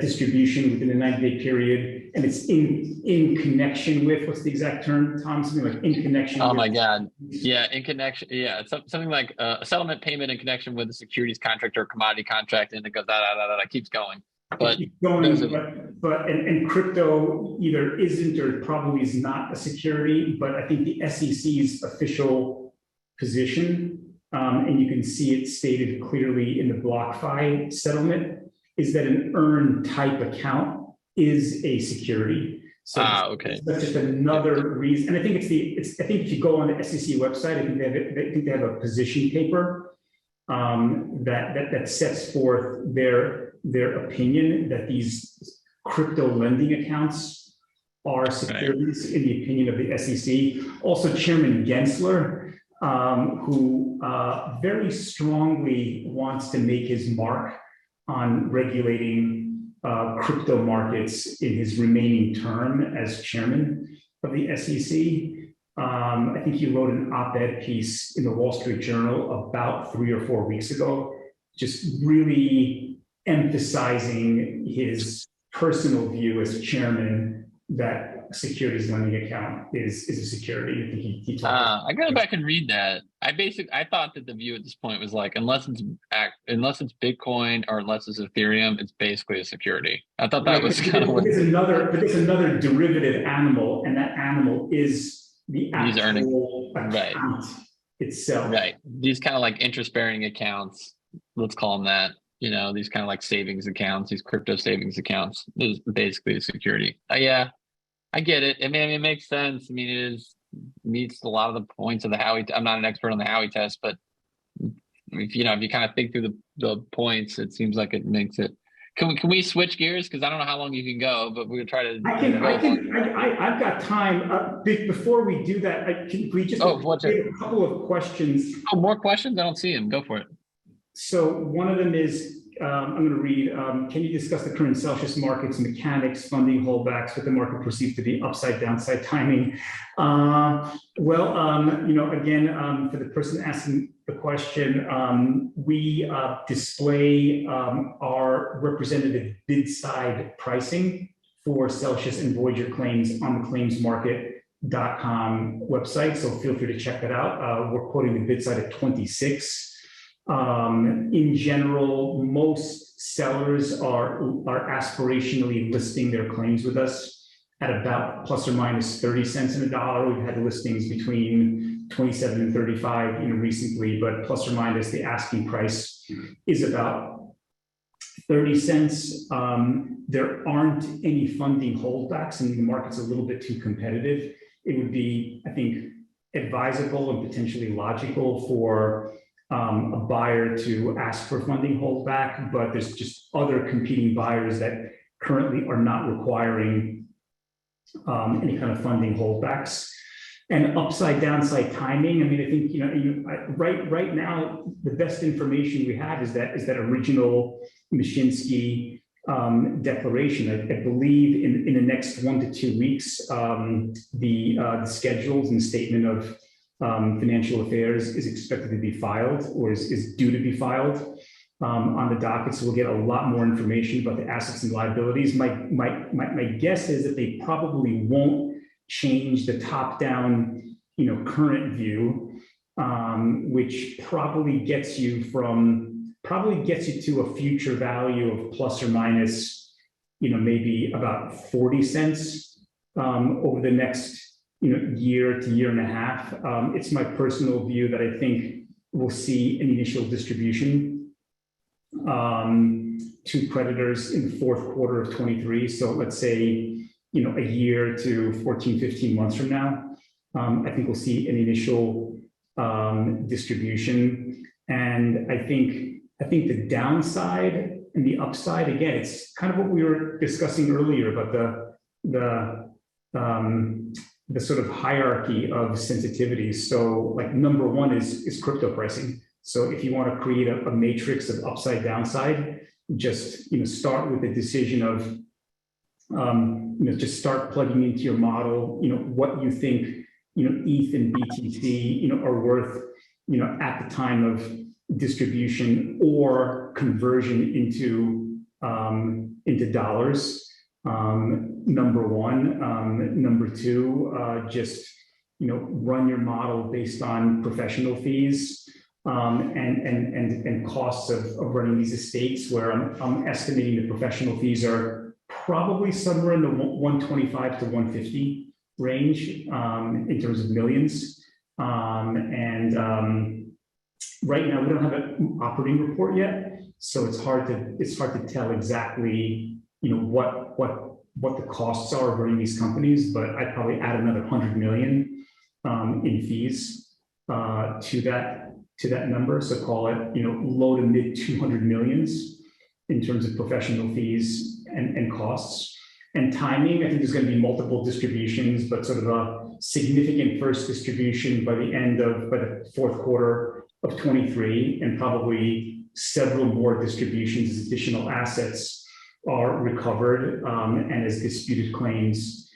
distribution within a 90-day period, and it's in connection with, what's the exact term, Tom? Something like in connection. Oh my God. Yeah, in connection. Yeah, it's something like a settlement payment in connection with a securities contract or commodity contract, and it goes that keeps going. But and crypto either isn't or probably is not a security. But I think the SEC's official position, and you can see it stated clearly in the BlockFi settlement, is that an earn type account is a security. So okay. That's just another reason. And I think I think if you go on the SEC website, I think they have a position paper that sets forth their opinion that these crypto lending accounts are securities in the opinion of the SEC. Also, Chairman Gensler, who very strongly wants to make his mark on regulating crypto markets in his remaining term as chairman of the SEC. I think he wrote an op-ed piece in the Wall Street Journal about 3 or 4 weeks ago, just really emphasizing his personal view as chairman that securities lending account is a security. I think he talked I gotta go back and read that. I thought that the view at this point was like, unless it's Bitcoin or unless it's Ethereum, it's basically a security. I thought that was kind of what. There's another derivative animal, and that animal is the actual account itself. Right. These kind of like interest-bearing accounts, let's call them that. These kind of like savings accounts, these crypto savings accounts, is basically a security. Yeah, I get it. I mean, it makes sense. I mean, it meets a lot of the points of the Howey. I'm not an expert on the Howey test, but if you kind of think through the points, it seems like it makes it. Can we switch gears? Because I don't know how long you can go, but we're gonna try to. I've got time. Before we do that, can we just a couple of questions? Oh, more questions? I don't see them. Go for it. So one of them is, I'm going to read, can you discuss the current Celsius markets, mechanics, funding holdbacks, what the market perceives to be upside, downside timing? Again, for the person asking the question, we display our representative bid side pricing for Celsius and Voyager claims on the claimsmarket.com website. So feel free to check that out. We're quoting the bid side at 26. In general, most sellers are aspirationally listing their claims with us at about plus or minus 30 cents in a dollar. We've had listings between 27 and 35, recently, but plus or minus the asking price is about 30 cents. There aren't any funding holdbacks, and the market's a little bit too competitive. It would be, I think, advisable and potentially logical for a buyer to ask for funding holdback, but there's just other competing buyers that currently are not requiring any kind of funding holdbacks. And upside downside timing. I mean, I think right now the best information we have is that original Mashinsky declaration. I believe in the next 1 to 2 weeks, the schedules and statement of financial affairs is expected to be filed, or is due to be filed on the docket. So we'll get a lot more information about the assets and liabilities. My guess is that they probably won't change the top-down, current view, which probably gets you to a future value of plus or minus, maybe about 40 cents over the next, year to year and a half. It's my personal view that I think we'll see an initial distribution to creditors in the fourth quarter of 23. So let's say, a year to 14, 15 months from now, I think we'll see an initial distribution. And I think the downside and the upside, again, it's kind of what we were discussing earlier about the sort of hierarchy of sensitivities. So like number one is crypto pricing. So if you want to create a matrix of upside downside, just start with the decision of just start plugging into your model, what you think, ETH and BTC, are worth, at the time of distribution or conversion into dollars. Number one. Number two, just, run your model based on professional fees and costs of running these estates, where I'm estimating the professional fees are probably somewhere in the 125 to 150 range in terms of millions. Right now we don't have an operating report yet, so it's hard to tell exactly what the costs are of running these companies. But I'd probably add another 100 million in fees to that number. So call it low to mid 200 millions in terms of professional fees and costs. And timing, I think there's going to be multiple distributions, but sort of a significant first distribution by the fourth quarter of 23, and probably several more distributions as additional assets are recovered and as disputed claims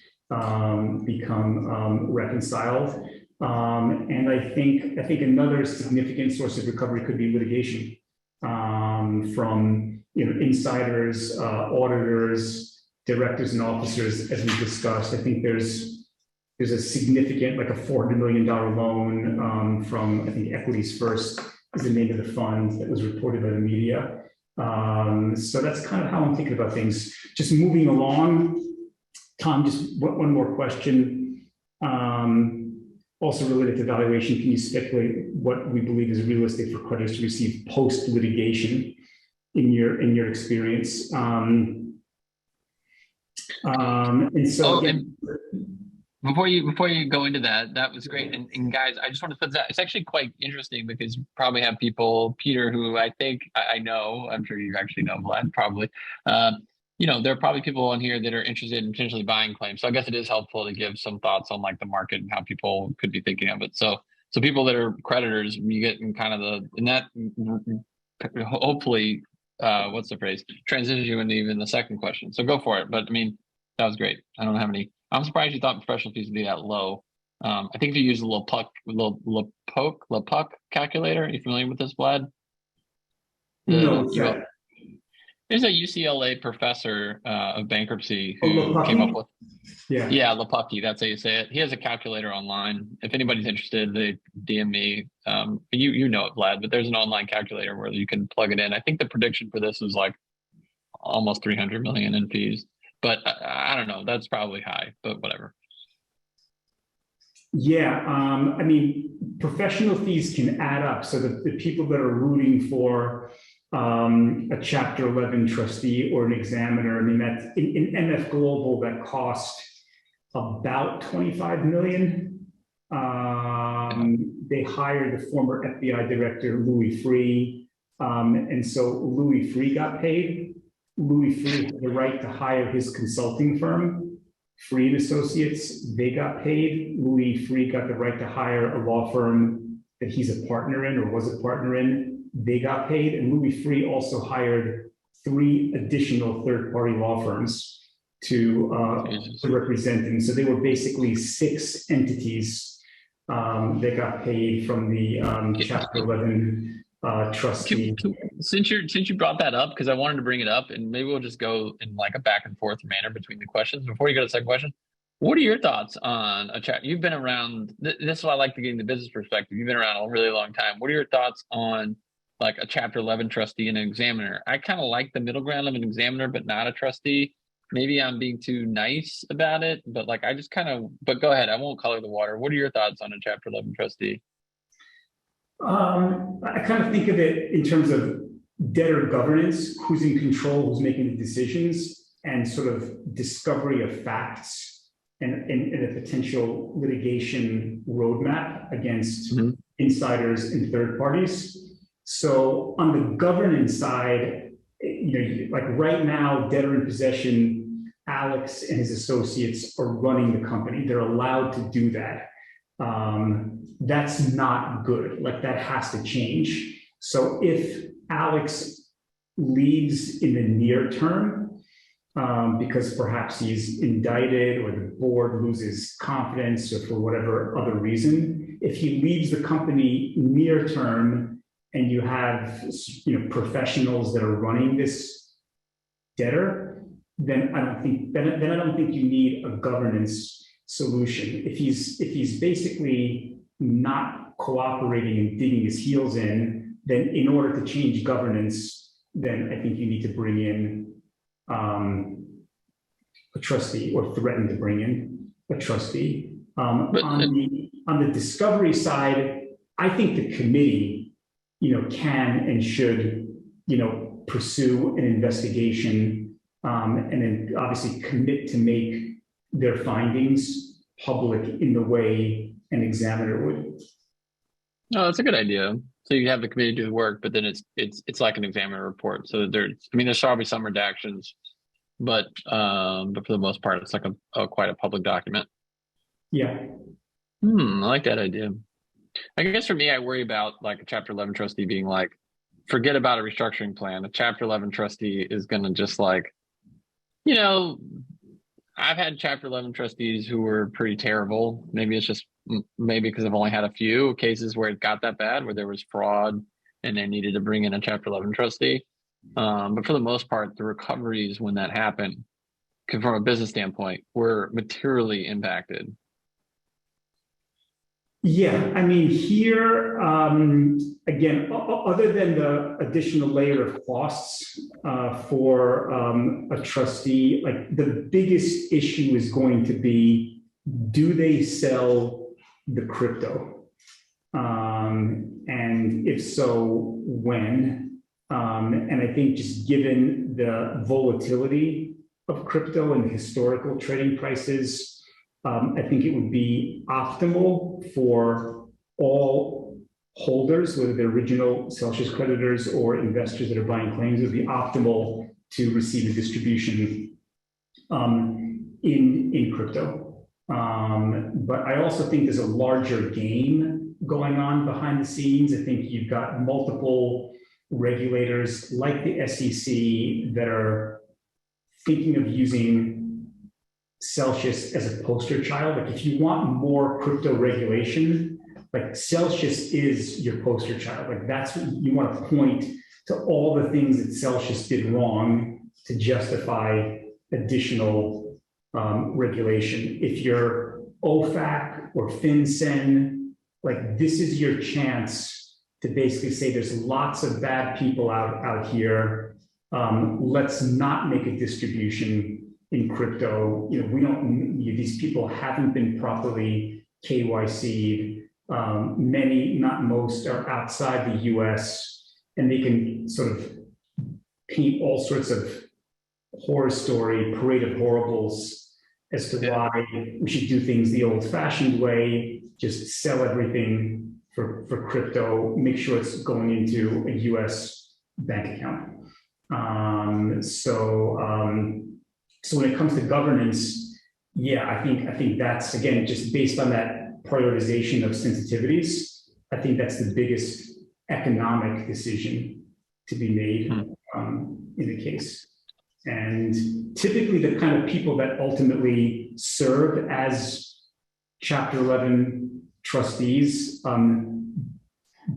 become reconciled. And I think another significant source of recovery could be litigation from insiders, auditors, directors, and officers, as we discussed. I think there's a significant, like a $400 million loan from, I think, Equities First is the name of the fund that was reported by the media. So that's kind of how I'm thinking about things. Just moving along, Tom, just one more question. Also related to valuation, can you speculate what we believe is realistic for creditors to receive post-litigation in your experience? And so again, before you go into that, that was great. And guys, I just want to put that, it's actually quite interesting because you probably have people, Peter, who I think I know, I'm sure you actually know Vlad, probably. There are probably people on here that are interested in potentially buying claims. So I guess it is helpful to give some thoughts on like the market and how people could be thinking of it. So people that are creditors, you get in kind of hopefully, what's the phrase? Transitions you into even the second question. So go for it. But I mean, that was great. I don't have any. I'm surprised you thought professional fees would be that low. I think if you use the LePuc calculator, are you familiar with this, Vlad? No. There's a UCLA professor of bankruptcy who came up with. Yeah, LePuc. That's how you say it. He has a calculator online. If anybody's interested, they DM me. You know it, Vlad, but there's an online calculator where you can plug it in. I think the prediction for this is like almost 300 million in fees. but I don't know. That's probably high, but whatever. Yeah, I mean, professional fees can add up. So the people that are rooting for a Chapter 11 trustee or an examiner, I mean, that's in MF Global that cost about 25 million. They hired the former FBI director, Louis Freeh. And so Louis Freeh got paid. Louis Freeh had the right to hire his consulting firm. Freeh and Associates, they got paid. Louis Freeh got the right to hire a law firm that he's a partner in or was a partner in. They got paid. And Louis Freeh also hired 3 additional third-party law firms to represent him. So they were basically 6 entities that got paid from the Chapter 11 trustee. Since you brought that up, because I wanted to bring it up, and maybe we'll just go in like a back and forth manner between the questions. Before you go to the second question, what are your thoughts on a chat? You've been around. This is why I like to get the business perspective. You've been around a really long time. What are your thoughts on like a Chapter 11 trustee and an examiner? I kind of like the middle ground of an examiner, but not a trustee. Maybe I'm being too nice about it, but like I just kind of. But go ahead. I won't color the water. What are your thoughts on a Chapter 11 trustee? I kind of think of it in terms of debtor governance, who's in control, who's making the decisions, and sort of discovery of facts and a potential litigation roadmap against insiders and third parties. So on the governance side, like right now, debtor in possession, Alex and his associates are running the company. They're allowed to do that. That's not good. Like that has to change. So if Alex leaves in the near term, because perhaps he's indicted or the board loses confidence or for whatever other reason, if he leaves the company near term and you have professionals that are running this debtor, then I don't think you need a governance solution. If he's basically not cooperating and digging his heels in, then in order to change governance, then I think you need to bring in a trustee or threaten to bring in a trustee. On the discovery side, I think the committee, can and should, pursue an investigation and then obviously commit to make their findings public in the way an examiner would. No, that's a good idea. So you have the committee do the work, but then it's like an examiner report. So there's probably some redactions, but for the most part, it's like quite a public document. Yeah. I like that idea. I guess for me, I worry about like a Chapter 11 trustee being like, forget about a restructuring plan. A Chapter 11 trustee is going to just like, I've had Chapter 11 trustees who were pretty terrible. Maybe it's just because I've only had a few cases where it got that bad, where there was fraud and they needed to bring in a Chapter 11 trustee. But for the most part, the recoveries when that happened, from a business standpoint, were materially impacted. Yeah, I mean, here, again, other than the additional layer of costs for a trustee, like the biggest issue is going to be, do they sell the crypto? And if so, when? And I think just given the volatility of crypto and historical trading prices, I think it would be optimal for all holders, whether they're original Celsius creditors or investors that are buying claims, it would be optimal to receive a distribution in crypto. But I also think there's a larger game going on behind the scenes. I think you've got multiple regulators like the SEC that are thinking of using Celsius as a poster child. Like if you want more crypto regulation, like Celsius is your poster child. Like that's what you want to point to, all the things that Celsius did wrong to justify additional regulation. If you're OFAC or FinCEN, like this is your chance to basically say there's lots of bad people out here. Let's not make a distribution in crypto. We don't, these people haven't been properly KYC'd. Many, not most, are outside the US, and they can sort of paint all sorts of horror story, parade of horribles as to why we should do things the old-fashioned way, just sell everything for crypto, make sure it's going into a US bank account. So when it comes to governance, yeah, I think that's, again, just based on that prioritization of sensitivities, I think that's the biggest economic decision to be made in the case. And typically the kind of people that ultimately serve as Chapter 11 trustees,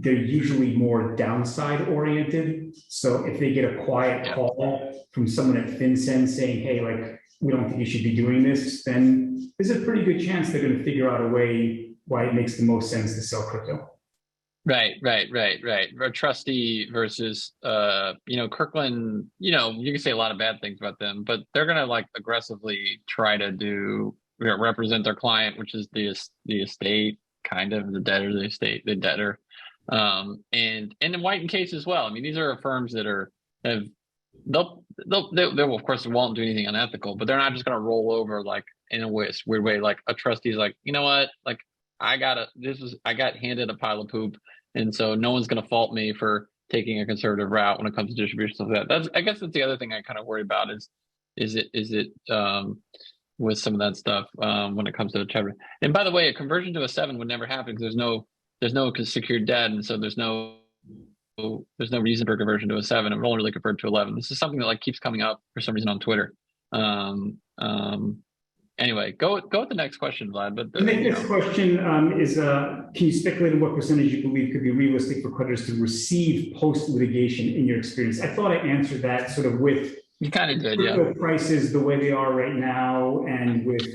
they're usually more downside oriented. So if they get a quiet call from someone at FinCEN saying, hey, like, we don't think you should be doing this, then there's a pretty good chance they're going to figure out a way why it makes the most sense to sell crypto. Right. A trustee versus, Kirkland, you can say a lot of bad things about them, but they're going to like aggressively try to represent their client, which is the estate, kind of the debtor, the estate, the debtor. And in White and Case as well. I mean, these are firms that they'll of course won't do anything unethical, but they're not just going to roll over like in a weird way. Like a trustee's like, you know what, like I got handed a pile of poop, and so no one's going to fault me for taking a conservative route when it comes to distribution stuff like that. I guess that's the other thing I kind of worry about is it with some of that stuff when it comes to the chapter. And by the way, a conversion to a 7 would never happen because there's no secured debt, and so there's no reason for conversion to a 7. It would only really convert to 11. This is something that like keeps coming up for some reason on Twitter. Anyway, go with the next question, Vlad. But the next question is: can you speculate on what percentage you believe could be realistic for creditors to receive post litigation in your experience? I thought I answered that sort of with you kind of did, crypto prices the way they are right now, and with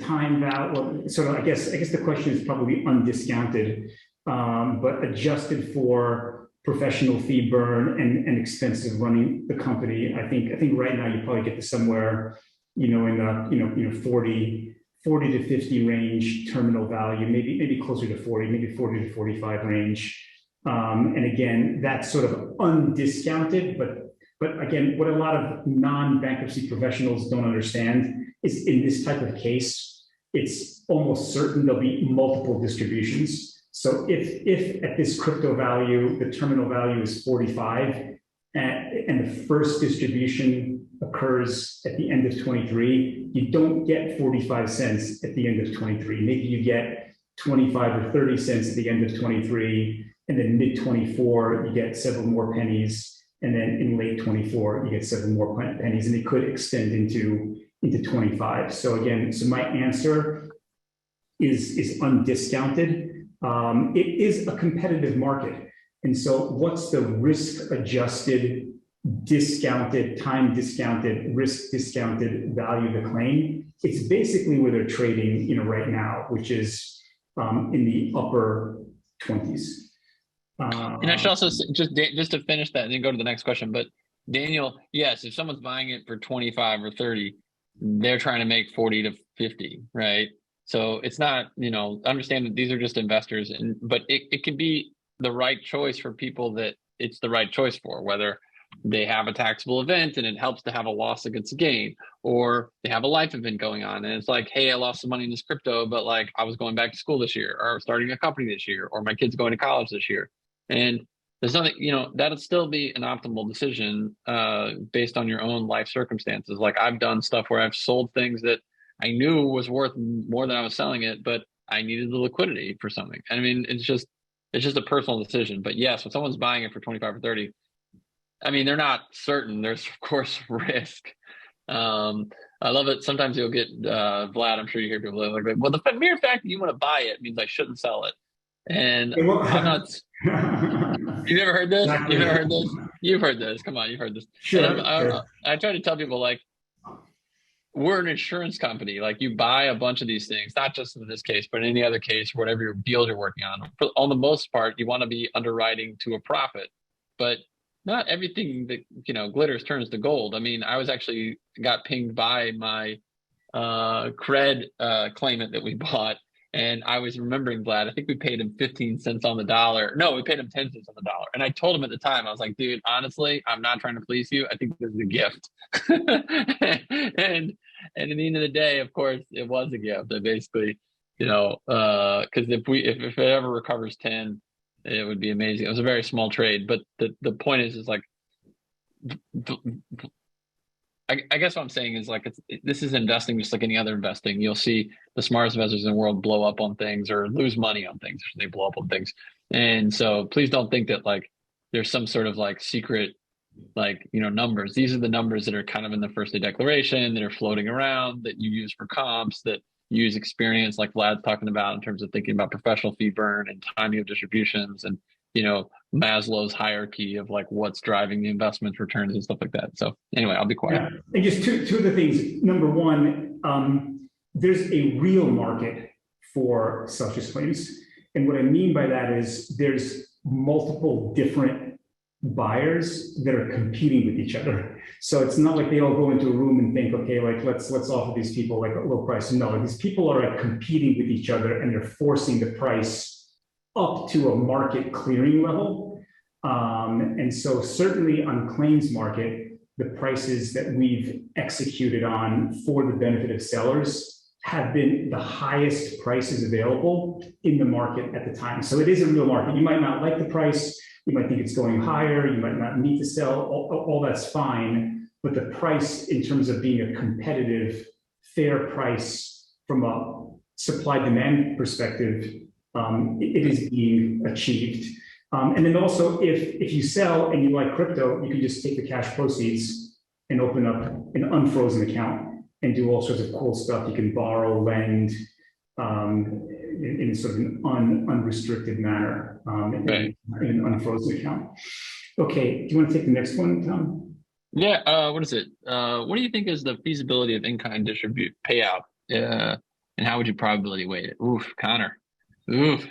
time value. Well, sort of, I guess the question is probably undiscounted, but adjusted for professional fee burn and expenses of running the company. I think right now you probably get to somewhere, in the 40 to 50 range terminal value, maybe closer to 40, maybe 40 to 45 range. And again, that's sort of undiscounted, but again, what a lot of non-bankruptcy professionals don't understand is in this type of case, it's almost certain there'll be multiple distributions. So if at this crypto value, the terminal value is 45, and the first distribution occurs at the end of 23, you don't get 45 cents at the end of 23. Maybe you get 25 or 30 cents at the end of 23, and then mid 24, you get several more pennies. And then in late 24, you get several more pennies, and it could extend into 25. So again, my answer is undiscounted. It is a competitive market. And so what's the risk adjusted, discounted, time discounted, risk discounted value of the claim? It's basically where they're trading, right now, which is in the upper 20s. And I should also just to finish that and then go to the next question. But Daniel, yes, if someone's buying it for 25 or 30, they're trying to make 40 to 50, right? So it's not, understand that these are just investors, but it can be the right choice for people that it's the right choice for, whether they have a taxable event and it helps to have a loss against a gain, or they have a life event going on and it's like, hey, I lost some money in this crypto, but like I was going back to school this year, or starting a company this year, or my kid's going to college this year. And there's nothing, that'll still be an optimal decision based on your own life circumstances. Like I've done stuff where I've sold things that I knew was worth more than I was selling it, but I needed the liquidity for something. I mean, it's just a personal decision. But yes, when someone's buying it for 25 or 30, I mean, they're not certain. There's of course risk. I love it. Sometimes you'll get Vlad. I'm sure you hear people like, well, the mere fact that you want to buy it means I shouldn't sell it. And I'm not. You've never heard this? You've never heard this? You've heard this. Come on, you've heard this. Sure. I try to tell people like, we're an insurance company. Like you buy a bunch of these things, not just in this case, but in any other case, whatever deals you're working on. On the most part, you want to be underwriting to a profit, but not everything that, glitters turns to gold. I mean, I was actually got pinged by my cred claimant that we bought. And I was remembering, Vlad, I think we paid him 15 cents on the dollar. No, we paid him 10 cents on the dollar. And I told him at the time, I was like, dude, honestly, I'm not trying to please you. I think this is a gift. and at the end of the day, of course, it was a gift. I basically, because if it ever recovers 10, it would be amazing. It was a very small trade. But the point is like, I guess what I'm saying is like this is investing just like any other investing. You'll see the smartest investors in the world blow up on things or lose money on things. They blow up on things. And so please don't think that like there's some sort of like secret like numbers. These are the numbers that are kind of in the first day declaration that are floating around that you use for comps, that you use experience like Vlad's talking about in terms of thinking about professional fee burn and timing of distributions and Maslow's hierarchy of like what's driving the investment returns and stuff like that. So anyway, I'll be quiet. Yeah. And just two of the things. Number one, there's a real market for self-just claims. And what I mean by that is there's multiple different buyers that are competing with each other. So it's not like they all go into a room and think, okay, like let's offer these people like a low price. No, these people are like competing with each other and they're forcing the price up to a market clearing level. And so certainly on claims market, the prices that we've executed on for the benefit of sellers have been the highest prices available in the market at the time. So it is a real market. You might not like the price. You might think it's going higher. You might not need to sell. All that's fine. But the price in terms of being a competitive, fair price from a supply-demand perspective, it is being achieved. And then also, if you sell and you like crypto, you can just take the cash proceeds and open up an unfrozen account and do all sorts of cool stuff. You can borrow, lend in sort of an unrestricted manner in an unfrozen account. Okay, do you want to take the next one, Tom? Yeah, what is it? What do you think is the feasibility of in-kind distribute payout? And how would you probability weight it? Oof, Connor. Oof.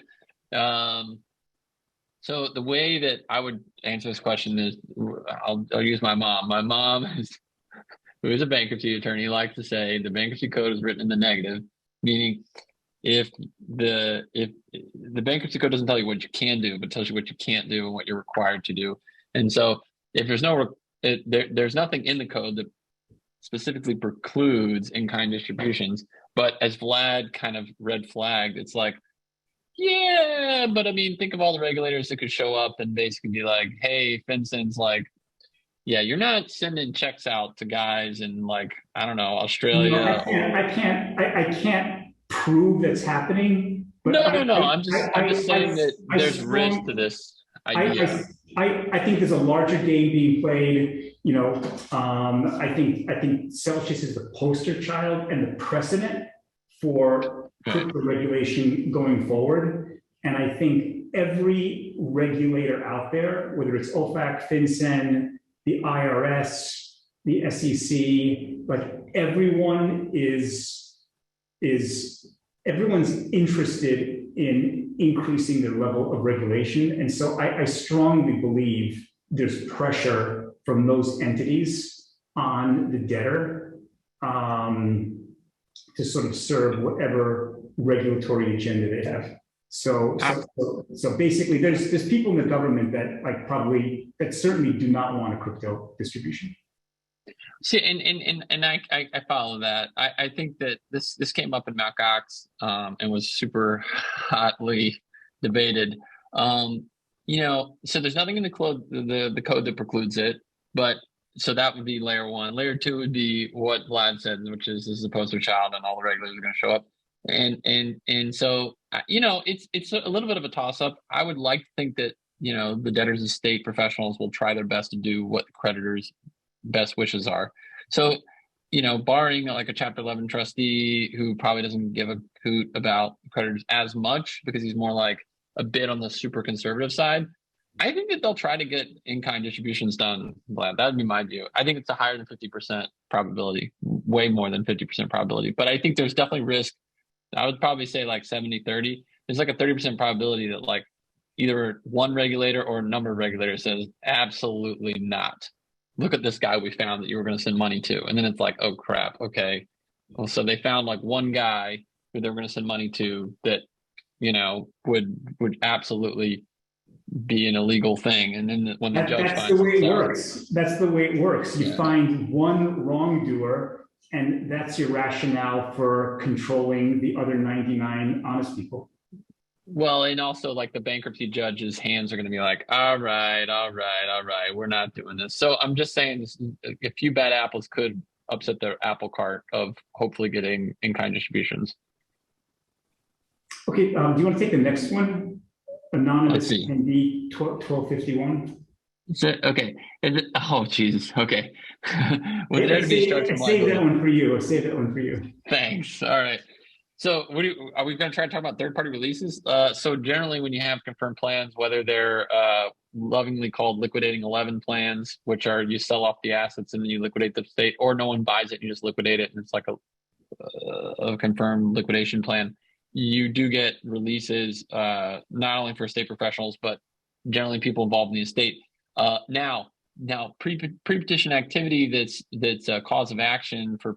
So the way that I would answer this question is I'll use my mom. My mom who is a bankruptcy attorney, likes to say the bankruptcy code is written in the negative, meaning if the bankruptcy code doesn't tell you what you can do, but tells you what you can't do and what you're required to do. And so if there's there's nothing in the code that specifically precludes in-kind distributions, but as Vlad kind of red flagged, it's like, yeah, but I mean, think of all the regulators that could show up and basically be like, hey, FinCEN's like, yeah, you're not sending checks out to guys in like, I don't know, Australia. No, I can't prove that's happening. But no. I'm just saying that there's risk to this idea. I think there's a larger game being played. I think Celsius is the poster child and the precedent for crypto regulation going forward. And I think every regulator out there, whether it's OFAC, FinCEN, the IRS, the SEC, like everyone's interested in increasing their level of regulation. And so I strongly believe there's pressure from those entities on the debtor to sort of serve whatever regulatory agenda they have. So basically, there's people in the government that that certainly do not want a crypto distribution. See, and I follow that. I think that this came up in Mt. Gox and was super hotly debated. So there's nothing in the code that precludes it, but so that would be layer one. Layer two would be what Vlad said, which is this is a poster child, and all the regulators are going to show up. And so it's a little bit of a toss up. I would like to think that the debtors' estate professionals will try their best to do what the creditors' best wishes are. So barring like a Chapter 11 trustee who probably doesn't give a hoot about creditors as much because he's more like a bit on the super conservative side, I think that they'll try to get in-kind distributions done, Vlad. That would be my view. I think it's a higher than 50% probability, way more than 50% probability. But I think there's definitely risk. I would probably say like 70-30. There's like a 30% probability that like, either one regulator or a number of regulators says, absolutely not. Look at this guy we found that you were going to send money to. And then it's like, oh crap, okay. Well, so they found like one guy who they were going to send money to that, you know, would absolutely be an illegal thing. And then when the judge That's finds the way it out, works. That's the way it works. You find one wrongdoer, and that's your rationale for controlling the other 99 honest people. well, and also like the bankruptcy judge's hands are going to be like, all right, we're not doing this. So I'm just saying a few bad apples could upset the apple cart of hopefully getting in-kind distributions. Okay, do you want to take the next one? Anonymous ND 1251. Okay. Oh, Jesus. Okay. Well, I save that one for you. I'll save that one for you. Thanks. All right. So are we going to try to talk about third-party releases? So generally when you have confirmed plans, whether they're lovingly called liquidating 11 plans, which are you sell off the assets and then you liquidate the estate, or no one buys it and you just liquidate it and it's like a confirmed liquidation plan, you do get releases not only for estate professionals, but generally people involved in the estate. Now pre-petition activity that's a cause of action for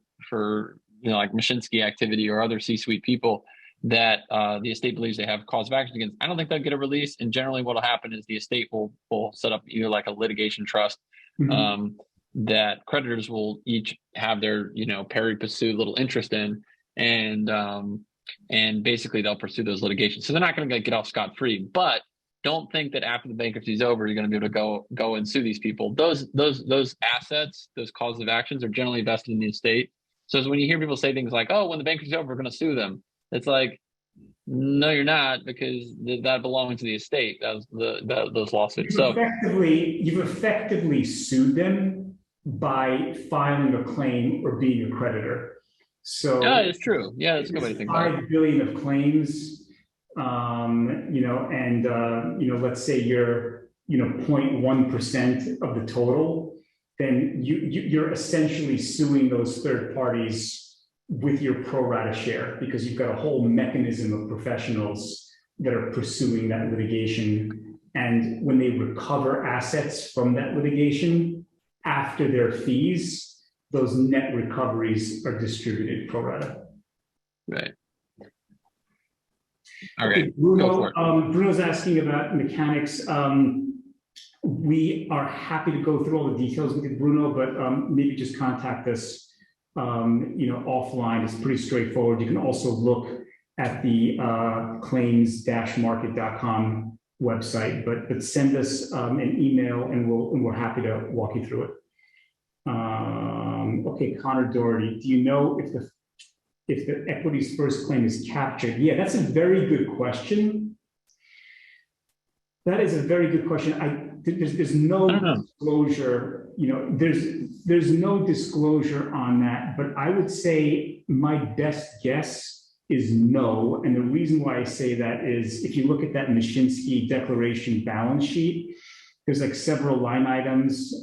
you know, like Mashinsky activity or other C-suite people that the estate believes they have cause of action against, I don't think they'll get a release. And generally what will happen is the estate will set up either like a litigation trust that creditors will each have their, you know, pari passu little interest in. And basically they'll pursue those litigations. So they're not going to get off scot-free, but don't think that after the bankruptcy is over, you're going to be able to go and sue these people. Those assets, those causes of actions are generally vested in the estate. So when you hear people say things like, oh, when the bankruptcy is over, we're going to sue them. It's like, no, you're not, because that belongs to the estate. That was those lawsuits. You've effectively sued them by filing a claim or being a creditor. So yeah, it's true. Yeah, that's a good way to think about it. 5 billion of claims, you know, and you know, let's say you're 0.1% of the total, then you're essentially suing those third parties with your pro rata share, because you've got a whole mechanism of professionals that are pursuing that litigation. And when they recover assets from that litigation after their fees, those net recoveries are distributed pro rata. Right. All right. Okay, Bruno's asking about mechanics. We are happy to go through all the details with you, Bruno, but maybe just contact us, you know, offline. It's pretty straightforward. You can also look at the claims-market.com website, but send us an email and we're happy to walk you through it. Okay, Connor Doherty, do you know if the equity's first claim is captured? Yeah, that's a very good question. That is a very good question. There's no disclosure, you know, there's no disclosure on that, but I would say my best guess is no. And the reason why I say that is if you look at that Mashinsky declaration balance sheet, there's like several line items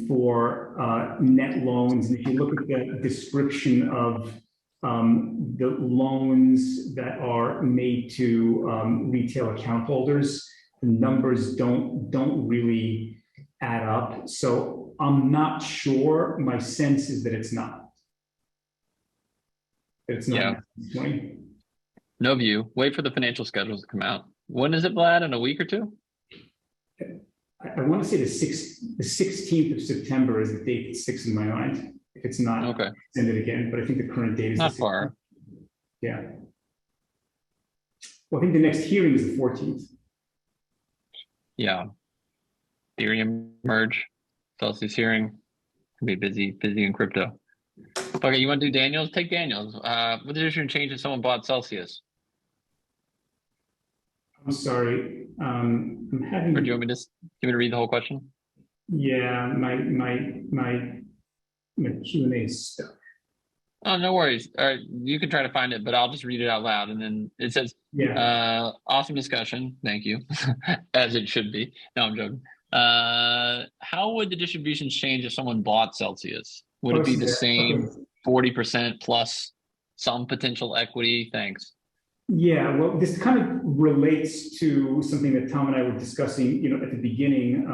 for net loans. And if you look at the description of the loans that are made to retail account holders, the numbers don't really add up. So I'm not sure. My sense is that it's not. It's not. Yeah. No view. Wait for the financial schedules to come out. When is it, Vlad? In a week or two? I want to say the 16th of September is the date that sticks in my mind. If it's not, okay, send it again. But I think the current date is not far. Yeah. Well, I think the next hearing is the 14th. Yeah. Ethereum merge, Celsius hearing. Could be busy in crypto. Okay, you want to do Daniels? Take Daniels. What addition change if someone bought Celsius? I'm sorry. I'm having. Or do you want me to read the whole question? Yeah, my Q&A is stuck. Oh, no worries. All right, you can try to find it, but I'll just read it out loud. And then it says, awesome discussion. Thank you. As it should be. No, I'm joking. How would the distributions change if someone bought Celsius? Would it be the same 40% plus some potential equity? Thanks. Yeah, well, this kind of relates to something that Tom and I were discussing, at the beginning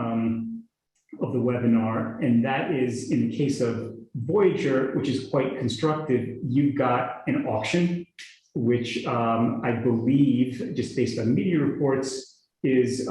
of the webinar, and that is in the case of Voyager, which is quite constructive. You've got an auction, which I believe, just based on media reports, is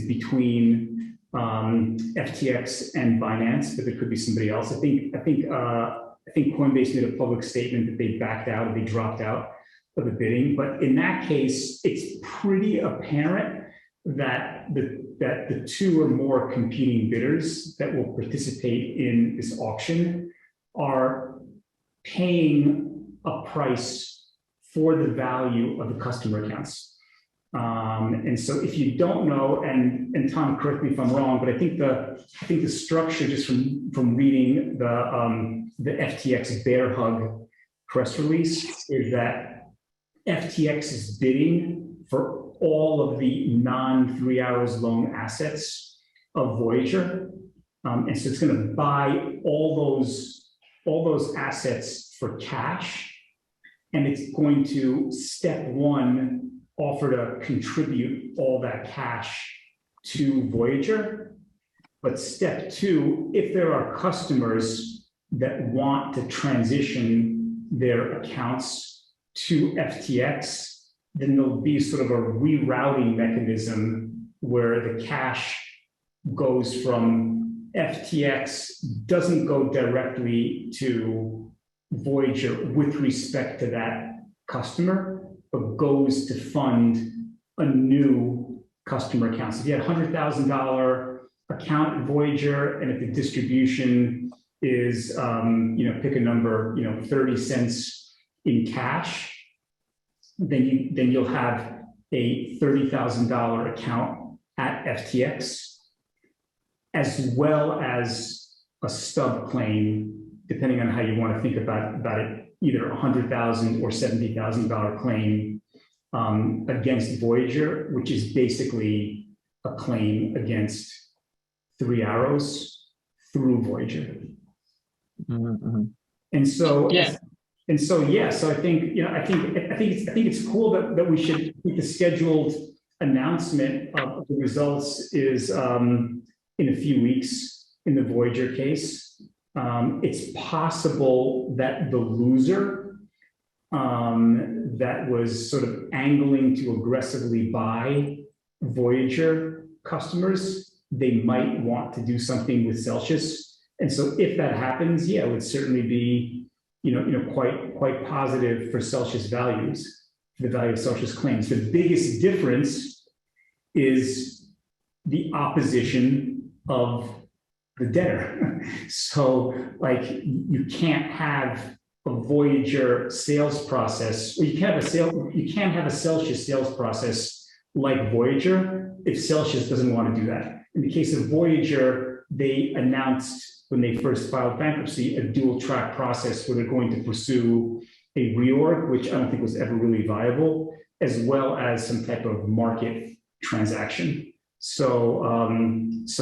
between FTX and Binance, but there could be somebody else. I think Coinbase made a public statement that they backed out or they dropped out of the bidding. But in that case, it's pretty apparent that the two or more competing bidders that will participate in this auction are paying a price for the value of the customer accounts. And so if you don't know, and Tom, correct me if I'm wrong, but I think the structure, just from reading the FTX Bear Hug press release, is that FTX is bidding for all of the non-3 hours loan assets of Voyager, and so it's going to buy all those assets for cash, and it's going to, step one, offer to contribute all that cash to Voyager. But step two, if there are customers that want to transition their accounts to FTX, then there'll be sort of a rerouting mechanism where the cash goes from FTX, doesn't go directly to Voyager with respect to that customer, but goes to fund a new customer account. So if you had a $100,000 account at Voyager, and if the distribution is, pick a number, 30 cents in cash, then you'll have a $30,000 account at FTX, as well as a stub claim, depending on how you want to think about it, either a $100,000 or $70,000 claim against Voyager, which is basically a claim against 3 Arrows through Voyager. Mm-hmm. And so, yeah. So I think it's cool that we should think the scheduled announcement of the results is in a few weeks in the Voyager case. It's possible that the loser that was sort of angling to aggressively buy Voyager customers, they might want to do something with Celsius. And so if that happens, yeah, it would certainly be, quite positive for Celsius values, for the value of Celsius claims. The biggest difference is the opposition of the debtor. So, you can't have a Voyager sales process, or you can't have a Celsius sales process like Voyager if Celsius doesn't want to do that. In the case of Voyager, they announced when they first filed bankruptcy a dual track process where they're going to pursue a reorg, which I don't think was ever really viable, as well as some type of market transaction. So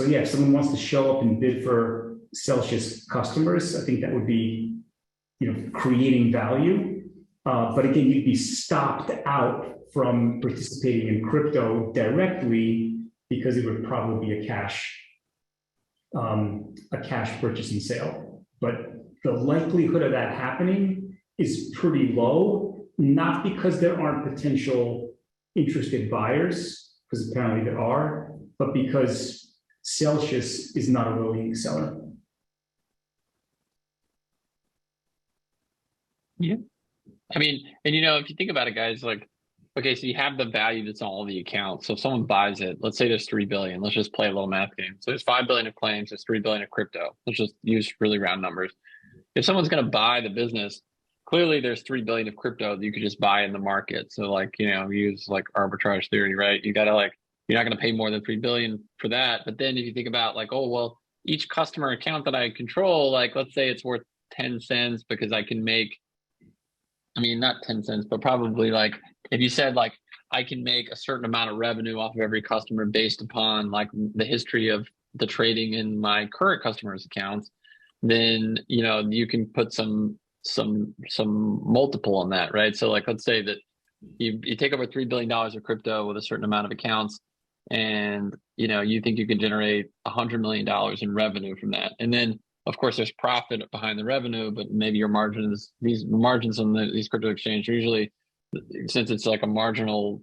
yeah, if someone wants to show up and bid for Celsius customers, I think that would be, creating value. But again, you'd be stopped out from participating in crypto directly because it would probably be a cash purchase and sale. But the likelihood of that happening is pretty low, not because there aren't potential interested buyers, because apparently there are, but because Celsius is not a willing seller. Yeah. I mean, and if you think about it, guys, okay, so you have the value that's on all the accounts. So if someone buys it, let's say there's 3 billion. Let's just play a little math game. So there's 5 billion of claims, there's 3 billion of crypto. Let's just use really round numbers. If someone's going to buy the business, clearly there's 3 billion of crypto that you could just buy in the market. So use arbitrage theory, right? You got to you're not going to pay more than 3 billion for that. But then if you think about each customer account that I control, let's say it's worth 10 cents because I can make, not 10 cents, but probably if you said I can make a certain amount of revenue off of every customer based upon the history of the trading in my current customers' accounts, then you can put some multiple on that, right? So let's say that you take over $3 billion of crypto with a certain amount of accounts, and you think you can generate $100 million in revenue from that. And then of course there's profit behind the revenue, but maybe your margins, these margins on these crypto exchanges usually, since it's like a marginal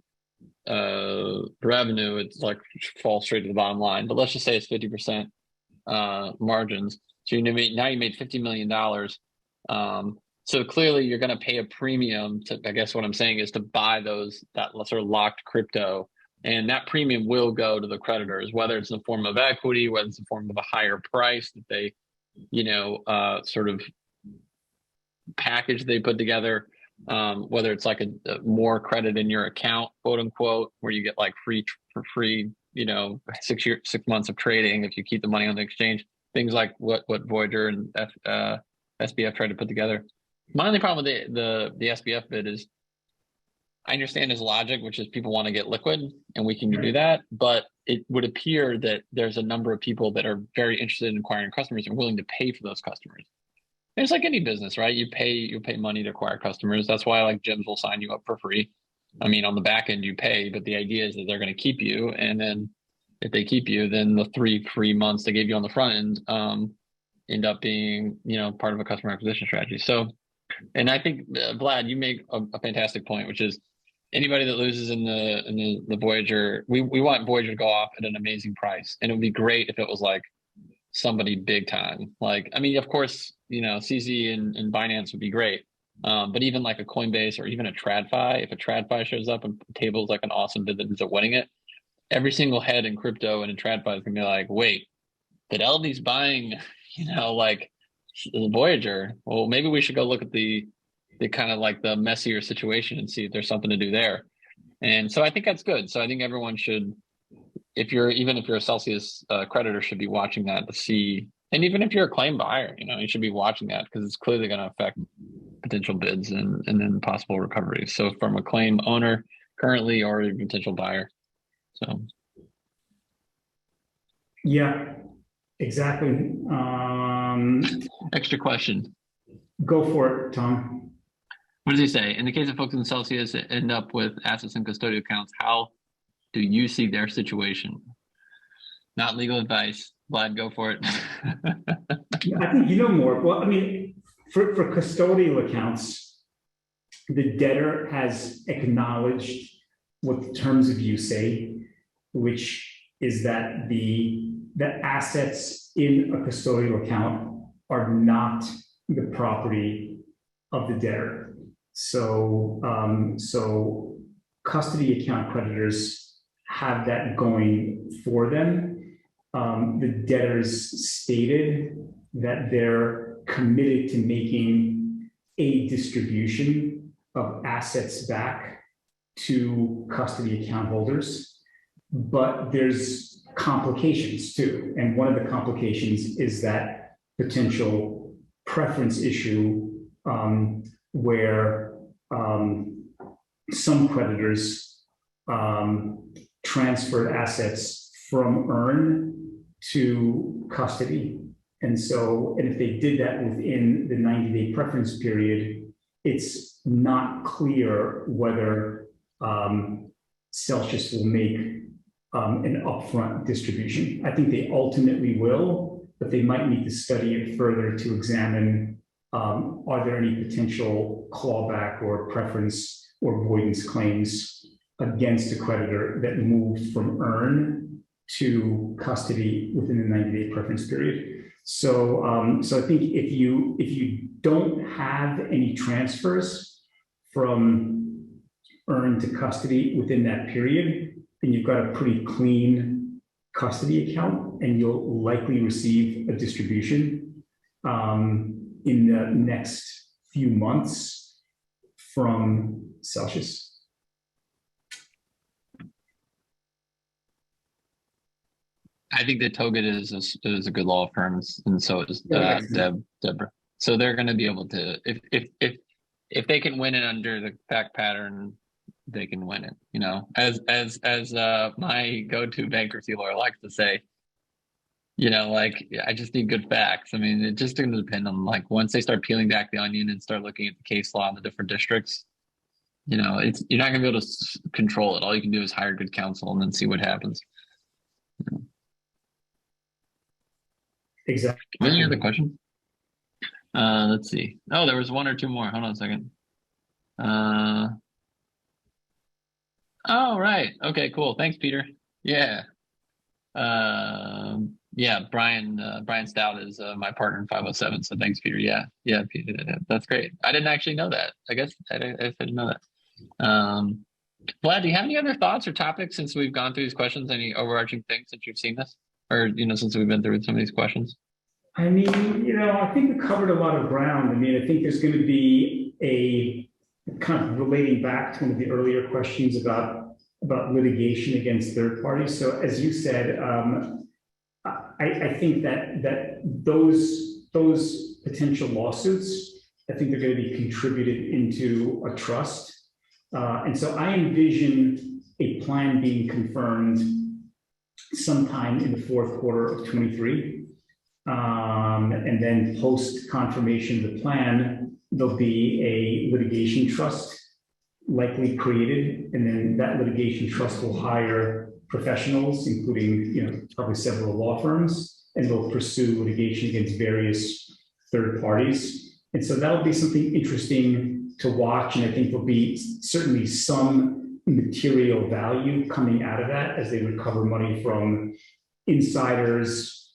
revenue, it's like falls straight to the bottom line. But let's just say it's 50% margins. So now you made $50 million. So clearly you're going to pay a premium to, I guess what I'm saying is, to buy that sort of locked crypto. And that premium will go to the creditors, whether it's in the form of equity, whether it's in the form of a higher price that they, sort of package they put together, whether it's like a more credit in your account, quote unquote, where you get like free, 6 months of trading if you keep the money on the exchange, things like what Voyager and SBF tried to put together. My only problem with the SBF bid is, I understand his logic, which is people want to get liquid, and we can do that. But it would appear that there's a number of people that are very interested in acquiring customers and willing to pay for those customers. It's like any business, right? You pay money to acquire customers. That's why like gyms will sign you up for free. I mean, on the back end you pay, but the idea is that they're going to keep you, and then if they keep you, then the 3 free months they gave you on the front end end up being part of a customer acquisition strategy. So. And I think Vlad, you make a fantastic point, which is anybody that loses in the Voyager, we want Voyager to go off at an amazing price, and it would be great if it was like somebody big time. Like, I mean, of course, CZ and Binance would be great, but even like a Coinbase or even a TradFi, if a TradFi shows up and tables like an awesome bid that ends up winning it, every single head in crypto and in TradFi is gonna be like, wait, Fidelity's buying, like the Voyager. Well, maybe we should go look at the kind of like the messier situation and see if there's something to do there. And so I think that's good. So I think everyone should, even if you're a Celsius creditor, should be watching that to see. And even if you're a claim buyer, you should be watching that, because it's clearly going to affect potential bids and then possible recovery. So from a claim owner currently or a potential buyer. So. Yeah, exactly. Extra question. Go for it, Tom. What does he say? In the case of folks in Celsius that end up with assets and custodial accounts, how do you see their situation? Not legal advice. Vlad, go for it. I think you know more. Well, I mean, for custodial accounts, the debtor has acknowledged what the terms of use say, which is that the assets in a custodial account are not the property of the debtor. So custody account creditors have that going for them. The debtors stated that they're committed to making a distribution of assets back to custody account holders, but there's complications too. And one of the complications is that potential preference issue where some creditors transferred assets from earn to custody. And if they did that within the 90-day preference period, it's not clear whether Celsius will make an upfront distribution. I think they ultimately will, but they might need to study it further to examine, are there any potential clawback or preference or avoidance claims against a creditor that moved from earn to custody within the 90-day preference period. So I think if you don't have any transfers from earn to custody within that period, then you've got a pretty clean custody account, and you'll likely receive a distribution in the next few months from Celsius. I think that Toget is a good law firm, and so is Deborah. So they're going to be able to, if they can win it under the fact pattern, they can win it. As my go-to bankruptcy lawyer likes to say, I just need good facts. I mean, it's just going to depend on once they start peeling back the onion and start looking at the case law in the different districts, you're not going to be able to control it. All you can do is hire good counsel and then see what happens. Exactly. Any other questions? Let's see. Oh, there was one or two more. Hold on a second. Oh, right. Okay, cool. Thanks, Peter. Yeah. Yeah, Brian Stout is my partner in 507. So thanks, Peter. Yeah, Peter, that's great. I didn't actually know that. I guess I didn't know that. Vlad, do you have any other thoughts or topics since we've gone through these questions? Any overarching things since you've seen this, or since we've been through some of these questions? I mean, I think we covered a lot of ground. I mean, I think there's going to be a kind of relating back to one of the earlier questions about litigation against third parties. So as you said, I think that those potential lawsuits, I think they're going to be contributed into a trust. And so I envision a plan being confirmed sometime in the fourth quarter of 23. And then post confirmation of the plan, there'll be a litigation trust likely created. And then that litigation trust will hire professionals, including, probably several law firms, and they'll pursue litigation against various third parties. And so that'll be something interesting to watch. And I think there'll be certainly some material value coming out of that as they recover money from insiders,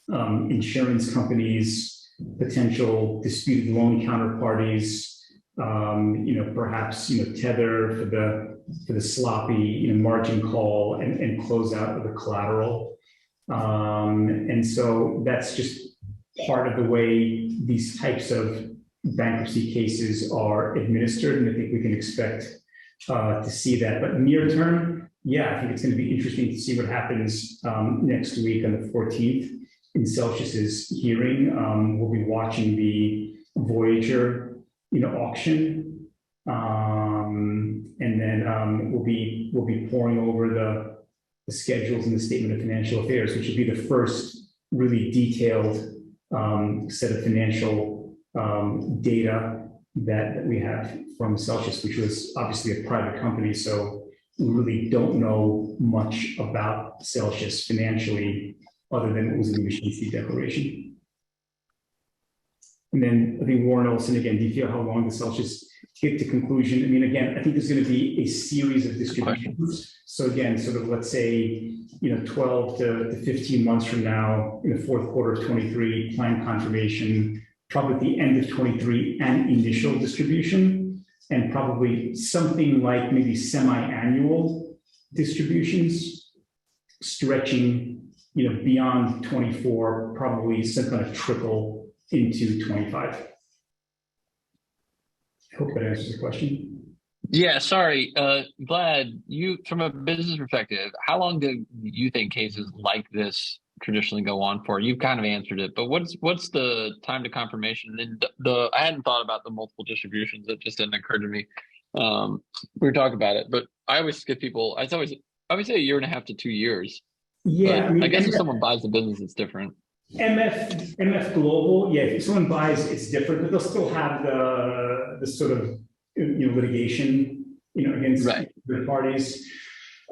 insurance companies, potential disputed loan counterparties, perhaps, Tether for the sloppy, margin call and close out of the collateral. And so that's just part of the way these types of bankruptcy cases are administered. And I think we can expect to see that. But near term, I think it's going to be interesting to see what happens next week on the 14th in Celsius's hearing. We'll be watching the Voyager auction, and then we'll be pouring over the schedules and the statement of financial affairs, which would be the first really detailed set of financial data that we have from Celsius, which was obviously a private company. So we really don't know much about Celsius financially other than what was in the machine fee declaration. And then I think Warren Olson, again, do you feel how long the Celsius get to conclusion? I mean, again, I think there's going to be a series of distributions. So again, sort of, let's say, 12 to 15 months from now, in the fourth quarter of 23, plan confirmation, probably at the end of 23, and initial distribution, and probably something like maybe semi-annual distributions stretching, beyond 24, probably some kind of trickle into 25. I hope that answers the question. Yeah, sorry. Vlad, from a business perspective, how long do you think cases like this traditionally go on for? You've kind of answered it, but what's the time to confirmation? And then I hadn't thought about the multiple distributions. It just didn't occur to me. We were talking about it, but I always give people, I would say 1.5 to 2 years. Yeah. I guess if someone buys the business, it's different. MF Global, if someone buys, it's different, but they'll still have the sort of litigation against third parties.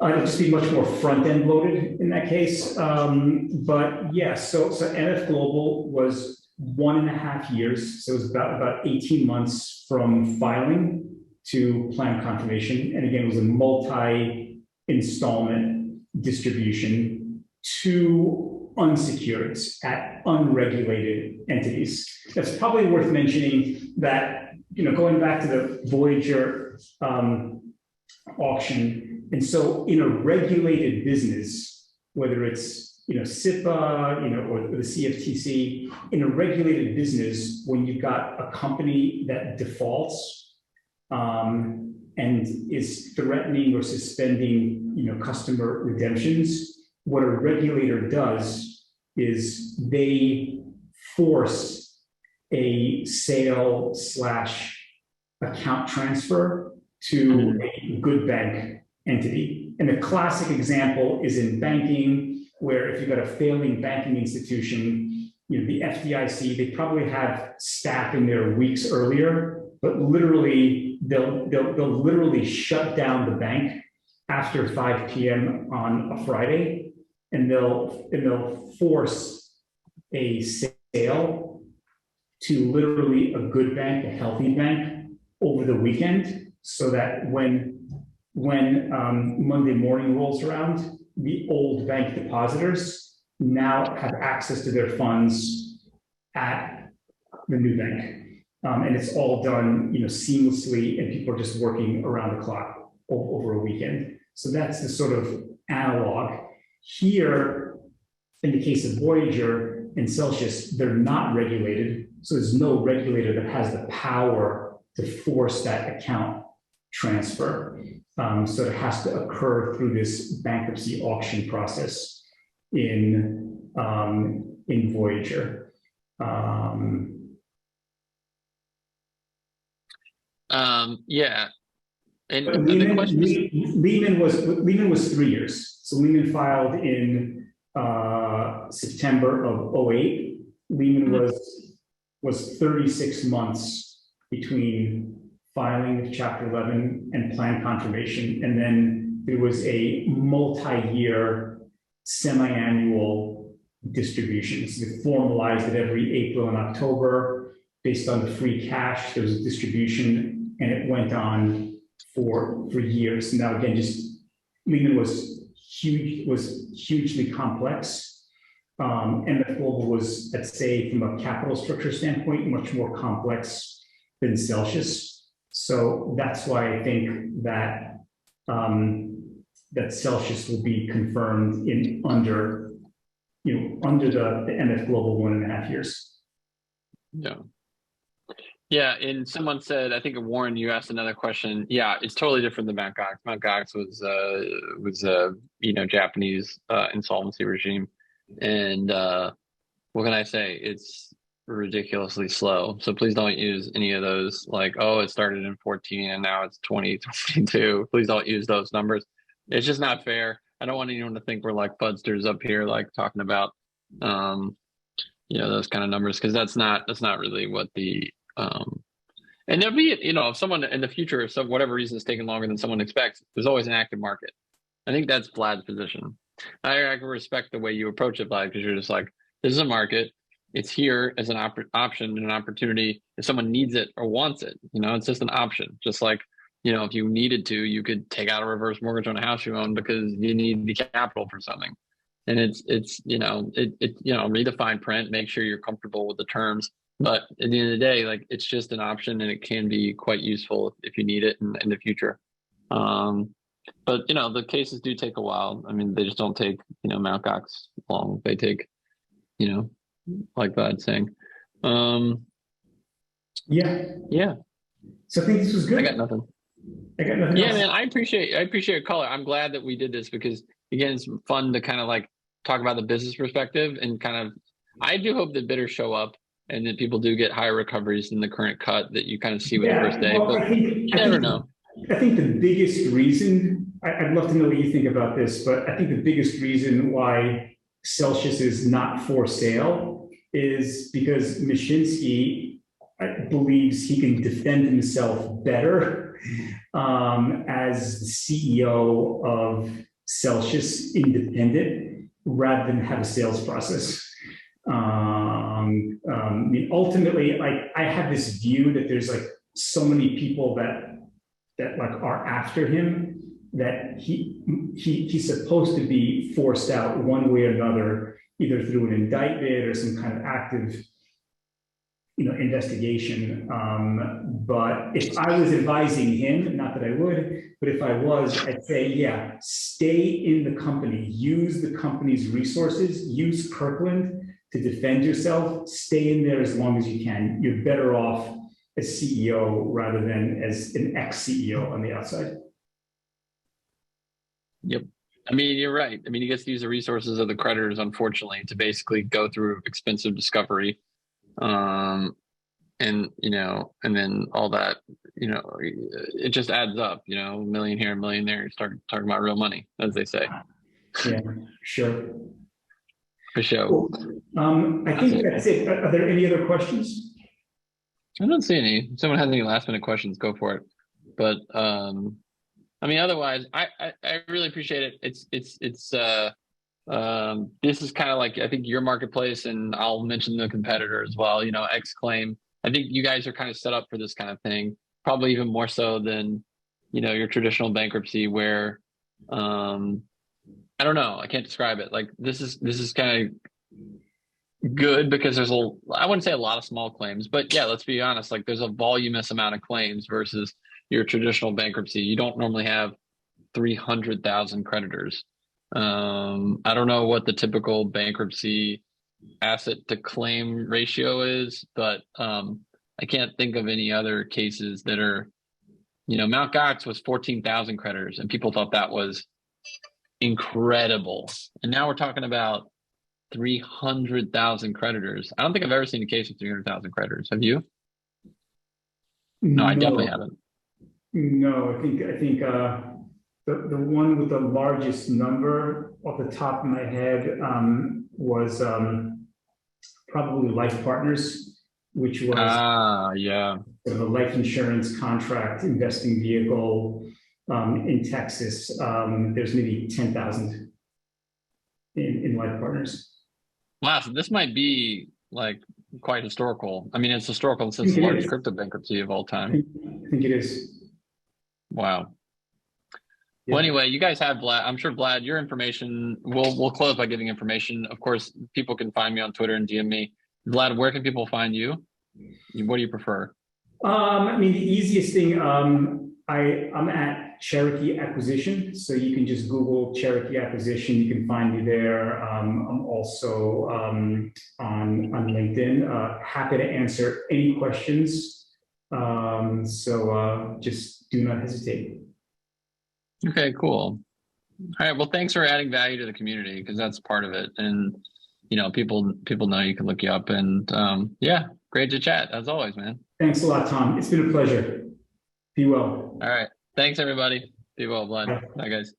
It'll just be much more front end loaded in that case. But yeah, so MF Global was 1.5 years, so it was about 18 months from filing to plan confirmation, and again, it was a multi-installment distribution to unsecured at unregulated entities. That's probably worth mentioning that, going back to the Voyager auction. And so in a regulated business, whether it's, SIPA, or the CFTC, in a regulated business, when you've got a company that defaults and is threatening or suspending, customer redemptions, what a regulator does is they force a sale / account transfer to a good bank entity. And the classic example is in banking, where if you've got a failing banking institution, the FDIC, they probably have staff in there weeks earlier but literally they'll literally shut down the bank after 5 p.m. on a Friday, and they'll force a sale to literally a good bank, a healthy bank, over the weekend, so that when Monday morning rolls around, the old bank depositors now have access to their funds at the new bank. And it's all done, seamlessly, and people are just working around the clock over a weekend. So that's the sort of analog. Here, in the case of Voyager and Celsius, they're not regulated. So there's no regulator that has the power to force that account transfer. So it has to occur through this bankruptcy auction process in Voyager. Yeah. And But the question is, Lehman was 3 years. So Lehman filed in September of 2008. Lehman was 36 months between filing of Chapter 11 and plan confirmation. And then there was a multi-year semi-annual distribution. So they formalized it every April and October based on the free cash. There was a distribution, and it went on for years. Now, again, Lehman was hugely complex. MF Global was, let's say, from a capital structure standpoint, much more complex than Celsius. So that's why I think that that Celsius will be confirmed in under the MF Global 1.5 years. Yeah. Yeah, and someone said, I think Warren, you asked another question. Yeah, it's totally different than Mt. Gox. Mt. Gox was Japanese insolvency regime, and what can I say? It's ridiculously slow. So please don't use any of those like, oh, it started in 14 and now it's 2022. Please don't use those numbers. It's just not fair. I don't want anyone to think we're like fudsters up here, like talking about those kind of numbers, because that's not really what the and there'll be, if someone in the future, if whatever reason is taking longer than someone expects, there's always an active market. I think that's Vlad's position. I can respect the way you approach it, Vlad, because you're just like, this is a market. It's here as an option and an opportunity if someone needs it or wants it. It's just an option. Just like, if you needed to, you could take out a reverse mortgage on a house you own because you need the capital for something. And it's read the fine print, make sure you're comfortable with the terms. But at the end of the day, like, it's just an option, and it can be quite useful if you need it in the future. But the cases do take a while. I mean, they just don't take Mt. Gox long. They take like Vlad's saying. Yeah. So I think this was good. I got nothing. Yeah, else. Man, I appreciate your color. I'm glad that we did this because, again, it's fun to kind of like talk about the business perspective, and kind of, I do hope that bidders show up and that people do get higher recoveries than the current cut that you kind of see with the first day. Well, but you never know. I think the biggest reason, I'd love to know what you think about this, but I think the biggest reason why Celsius is not for sale is because Mashinsky believes he can defend himself better as the CEO of Celsius independent rather than have a sales process. Ultimately, like, I have this view that there's like so many people that like are after him that he's supposed to be forced out one way or another, either through an indictment or some kind of active investigation. But if I was advising him, not that I would, but if I was, I'd say, yeah, stay in the company, use the company's resources, use Kirkland to defend yourself, stay in there as long as you can. You're better off as CEO rather than as an ex-CEO on the outside. Yep. I mean, you're right. I mean, he gets to use the resources of the creditors, unfortunately, to basically go through expensive discovery. And then all that, it just adds up, a million here, a million there. You start talking about real money, as they say. Yeah, sure. For sure. Cool. I think that's it. Are there any other questions? I don't see any. If someone has any last minute questions, go for it. But I mean, otherwise, I really appreciate it. This is kind of like, I think, your marketplace, and I'll mention the competitor as well, Exclaim. I think you guys are kind of set up for this kind of thing, probably even more so than, your traditional bankruptcy where, I don't know, I can't describe it. Like this is kind of good because I wouldn't say a lot of small claims, but yeah, let's be honest, like there's a voluminous amount of claims versus your traditional bankruptcy. You don't normally have 300,000 creditors. I don't know what the typical bankruptcy asset to claim ratio is, but I can't think of any other cases that are, Mount Gox was 14,000 creditors, and people thought that was incredible. And now we're talking about 300,000 creditors. I don't think I've ever seen a case of 300,000 creditors. Have you? No, I definitely No, haven't. no, I think the one with the largest number off the top of my head was probably Life Partners, which was Ah, yeah. sort of a life insurance contract investing vehicle in Texas. There's maybe 10,000 in Life Partners. Wow, so this might be like quite historical. I mean, it's historical I since think the it largest is. crypto bankruptcy of all I time. think, I think it is. Wow. Well, Yeah. anyway, you guys have Vlad. I'm sure Vlad, your information. We'll close by giving information. Of course, people can find me on Twitter and DM me. Vlad, where can people find you? What do you prefer? I mean, the easiest thing, I'm at Cherokee Acquisition, so you can just Google Cherokee Acquisition. You can find me there. I'm also on LinkedIn. Happy to answer any questions. So just do not hesitate. Okay, cool. All right. Well, thanks for adding value to the community because that's part of it. And people know you can look you up. And yeah, great to chat as always, man. Thanks a lot, Tom. It's been a pleasure. Be well. All right. Thanks, everybody. Be well, Vlad. Bye. Bye, guys.